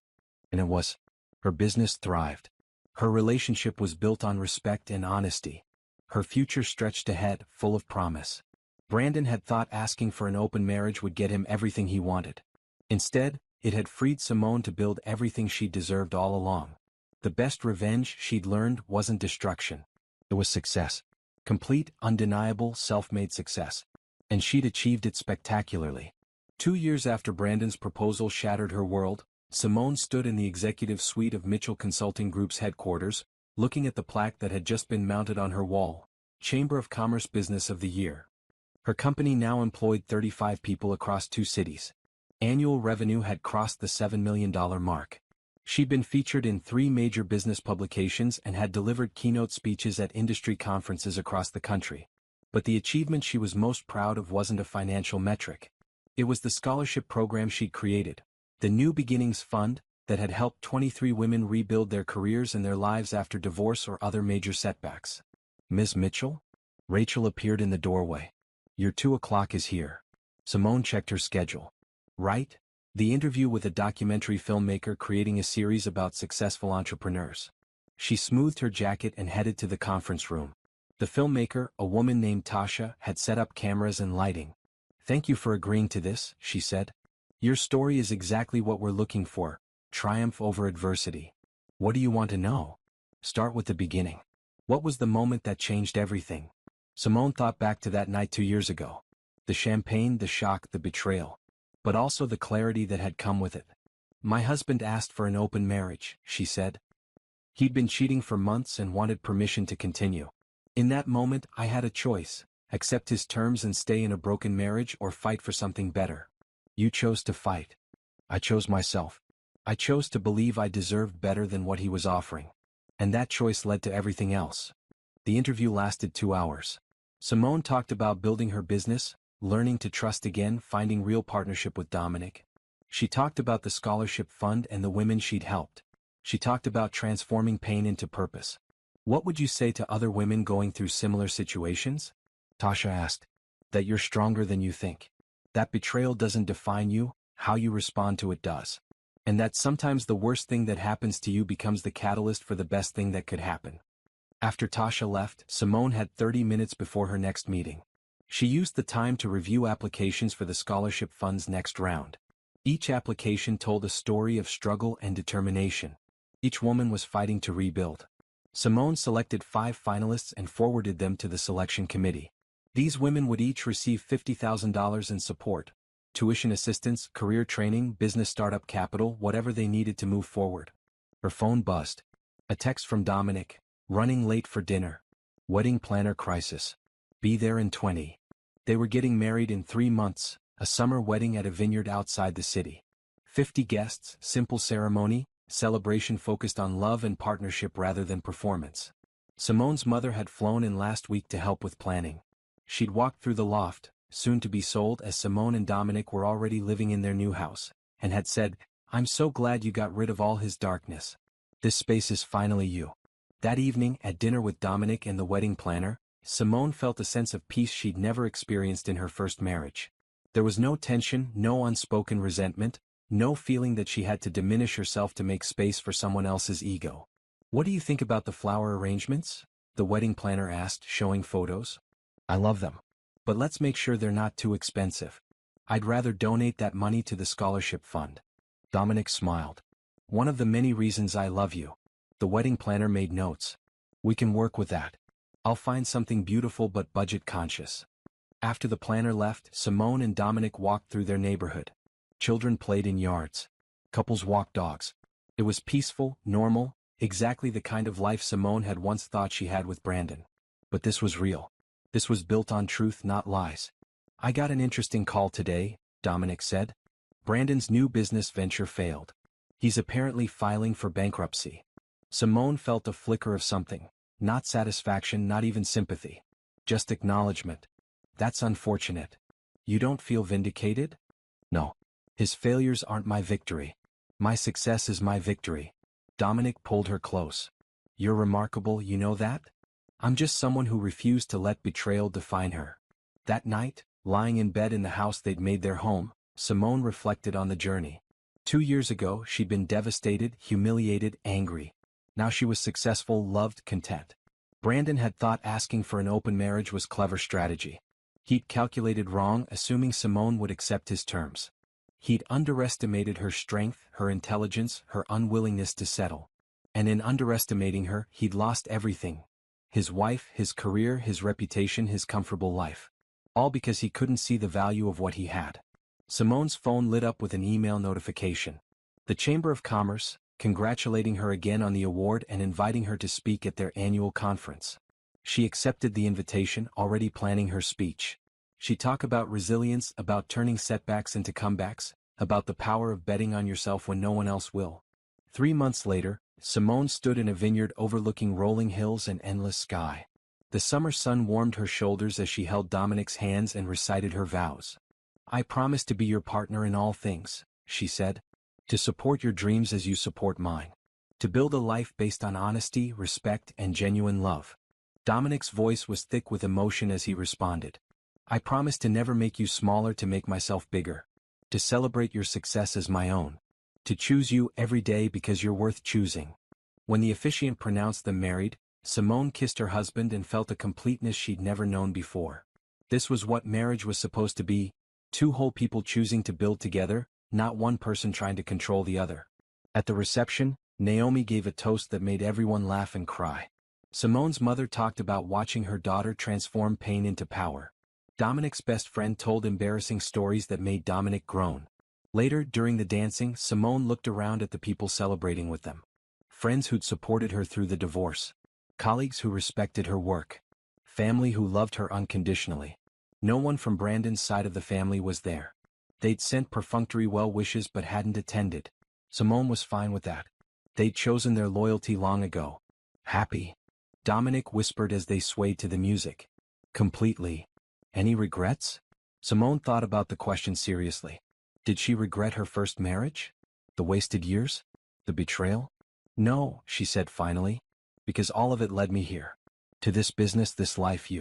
And it was. Her business thrived. Her relationship was built on respect and honesty. Her future stretched ahead, full of promise. Brandon had thought asking for an open marriage would get him everything he wanted. Instead, it had freed Simone to build everything she deserved all along. The best revenge she'd learned wasn't destruction. It was success. Complete, undeniable, self-made success. And she'd achieved it spectacularly. 2 years after Brandon's proposal shattered her world, Simone stood in the executive suite of Mitchell Consulting Group's headquarters, looking at the plaque that had just been mounted on her wall, Chamber of Commerce Business of the Year. Her company now employed 35 people across 2 cities. Annual revenue had crossed the $7 million mark. She'd been featured in 3 major business publications and had delivered keynote speeches at industry conferences across the country. But the achievement she was most proud of wasn't a financial metric. It was the scholarship program she'd created, the New Beginnings Fund, that had helped 23 women rebuild their careers and their lives after divorce or other major setbacks. Ms. Mitchell? Rachel appeared in the doorway. Your 2 o'clock is here. Simone checked her schedule. Right? The interview with a documentary filmmaker creating a series about successful entrepreneurs. She smoothed her jacket and headed to the conference room. The filmmaker, a woman named Tasha, had set up cameras and lighting. Thank you for agreeing to this, she said. Your story is exactly what we're looking for, triumph over adversity. What do you want to know? Start with the beginning. What was the moment that changed everything? Simone thought back to that night 2 years ago. The champagne, the shock, the betrayal. But also the clarity that had come with it. My husband asked for an open marriage, she said. He'd been cheating for months and wanted permission to continue. In that moment, I had a choice, accept his terms and stay in a broken marriage or fight for something better. You chose to fight. I chose myself. I chose to believe I deserved better than what he was offering. And that choice led to everything else. The interview lasted 2 hours. Simone talked about building her business, learning to trust again, finding real partnership with Dominic. She talked about the scholarship fund and the women she'd helped. She talked about transforming pain into purpose. What would you say to other women going through similar situations? Tasha asked. That you're stronger than you think. That betrayal doesn't define you, how you respond to it does. And that sometimes the worst thing that happens to you becomes the catalyst for the best thing that could happen. After Tasha left, Simone had 30 minutes before her next meeting. She used the time to review applications for the scholarship fund's next round. Each application told a story of struggle and determination. Each woman was fighting to rebuild. Simone selected 5 finalists and forwarded them to the selection committee. These women would each receive $50,000 in support, tuition assistance, career training, business startup capital, whatever they needed to move forward. Her phone buzzed. A text from Dominic. Running late for dinner. Wedding planner crisis. Be there in 20. They were getting married in 3 months, a summer wedding at a vineyard outside the city. 50 guests, simple ceremony, celebration focused on love and partnership rather than performance. Simone's mother had flown in last week to help with planning. She'd walked through the loft, soon to be sold as Simone and Dominic were already living in their new house, and had said, "I'm so glad you got rid of all his darkness. This space is finally you." That evening, at dinner with Dominic and the wedding planner, Simone felt a sense of peace she'd never experienced in her first marriage. There was no tension, no unspoken resentment, no feeling that she had to diminish herself to make space for someone else's ego. "What do you think about the flower arrangements?" the wedding planner asked, showing photos. "I love them. But let's make sure they're not too expensive. I'd rather donate that money to the scholarship fund." Dominic smiled. "One of the many reasons I love you." The wedding planner made notes. "We can work with that. I'll find something beautiful but budget-conscious." After the planner left, Simone and Dominic walked through their neighborhood. Children played in yards. Couples walked dogs. It was peaceful, normal, exactly the kind of life Simone had once thought she had with Brandon. But this was real. This was built on truth, not lies. "I got an interesting call today," Dominic said. "Brandon's new business venture failed. He's apparently filing for bankruptcy." Simone felt a flicker of something. Not satisfaction, not even sympathy. Just acknowledgement. "That's unfortunate. You don't feel vindicated?" "No. His failures aren't my victory. My success is my victory." Dominic pulled her close. "You're remarkable, you know that? I'm just someone who refused to let betrayal define her." That night, lying in bed in the house they'd made their home, Simone reflected on the journey. 2 years ago, she'd been devastated, humiliated, angry. Now she was successful, loved, content. Brandon had thought asking for an open marriage was clever strategy. He'd calculated wrong, assuming Simone would accept his terms. He'd underestimated her strength, her intelligence, her unwillingness to settle. And in underestimating her, he'd lost everything. His wife, his career, his reputation, his comfortable life. All because he couldn't see the value of what he had. Simone's phone lit up with an email notification. The Chamber of Commerce, congratulating her again on the award and inviting her to speak at their annual conference. She accepted the invitation, already planning her speech. She'd talk about resilience, about turning setbacks into comebacks, about the power of betting on yourself when no one else will. 3 months later, Simone stood in a vineyard overlooking rolling hills and endless sky. The summer sun warmed her shoulders as she held Dominic's hands and recited her vows. "I promise to be your partner in all things," she said. "To support your dreams as you support mine. To build a life based on honesty, respect, and genuine love." Dominic's voice was thick with emotion as he responded. "I promise to never make you smaller, to make myself bigger. To celebrate your success as my own. To choose you every day because you're worth choosing." When the officiant pronounced them married, Simone kissed her husband and felt a completeness she'd never known before. This was what marriage was supposed to be: 2 whole people choosing to build together, not one person trying to control the other. At the reception, Naomi gave a toast that made everyone laugh and cry. Simone's mother talked about watching her daughter transform pain into power. Dominic's best friend told embarrassing stories that made Dominic groan. Later, during the dancing, Simone looked around at the people celebrating with them. Friends who'd supported her through the divorce. Colleagues who respected her work. Family who loved her unconditionally. No one from Brandon's side of the family was there. They'd sent perfunctory well wishes but hadn't attended. Simone was fine with that. They'd chosen their loyalty long ago. Happy? Dominic whispered as they swayed to the music. Completely. Any regrets? Simone thought about the question seriously. Did she regret her first marriage? The wasted years? The betrayal? No, she said finally. Because all of it led me here. To this business, this life.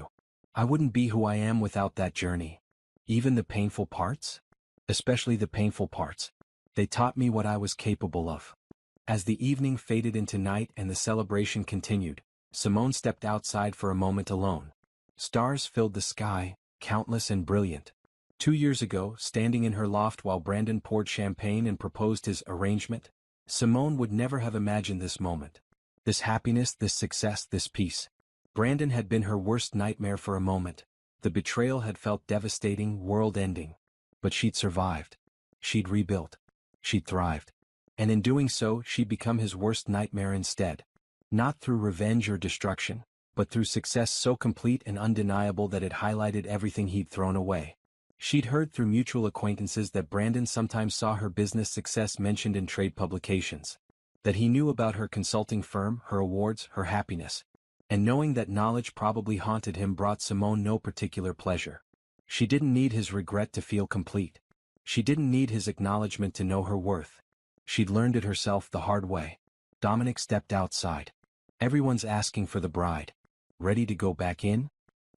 I wouldn't be who I am without that journey. Even the painful parts? Especially the painful parts. They taught me what I was capable of. As the evening faded into night and the celebration continued, Simone stepped outside for a moment alone. Stars filled the sky, countless and brilliant. 2 years ago, standing in her loft while Brandon poured champagne and proposed his arrangement, Simone would never have imagined this moment. This happiness, this success, this peace. Brandon had been her worst nightmare for a moment. The betrayal had felt devastating, world-ending. But she'd survived. She'd rebuilt. She'd thrived. And in doing so, she'd become his worst nightmare instead. Not through revenge or destruction, but through success so complete and undeniable that it highlighted everything he'd thrown away. She'd heard through mutual acquaintances that Brandon sometimes saw her business success mentioned in trade publications. That he knew about her consulting firm, her awards, her happiness. And knowing that knowledge probably haunted him brought Simone no particular pleasure. She didn't need his regret to feel complete. She didn't need his acknowledgement to know her worth. She'd learned it herself the hard way. Dominic stepped outside. Everyone's asking for the bride. Ready to go back in?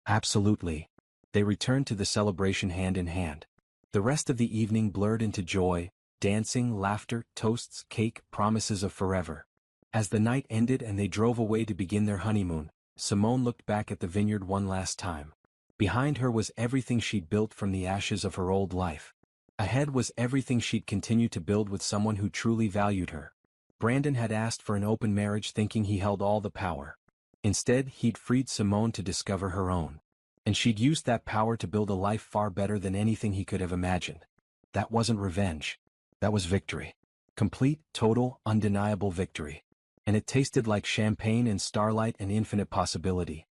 Absolutely. They returned to the celebration hand in hand. The rest of the evening blurred into joy, dancing, laughter, toasts, cake, promises of forever. As the night ended and they drove away to begin their honeymoon, Simone looked back at the vineyard one last time. Behind her was everything she'd built from the ashes of her old life. Ahead was everything she'd continue to build with someone who truly valued her. Brandon had asked for an open marriage thinking he held all the power. Instead, he'd freed Simone to discover her own. And she'd used that power to build a life far better than anything he could have imagined. That wasn't revenge. That was victory. Complete, total, undeniable victory. And it tasted like champagne and starlight and infinite possibility.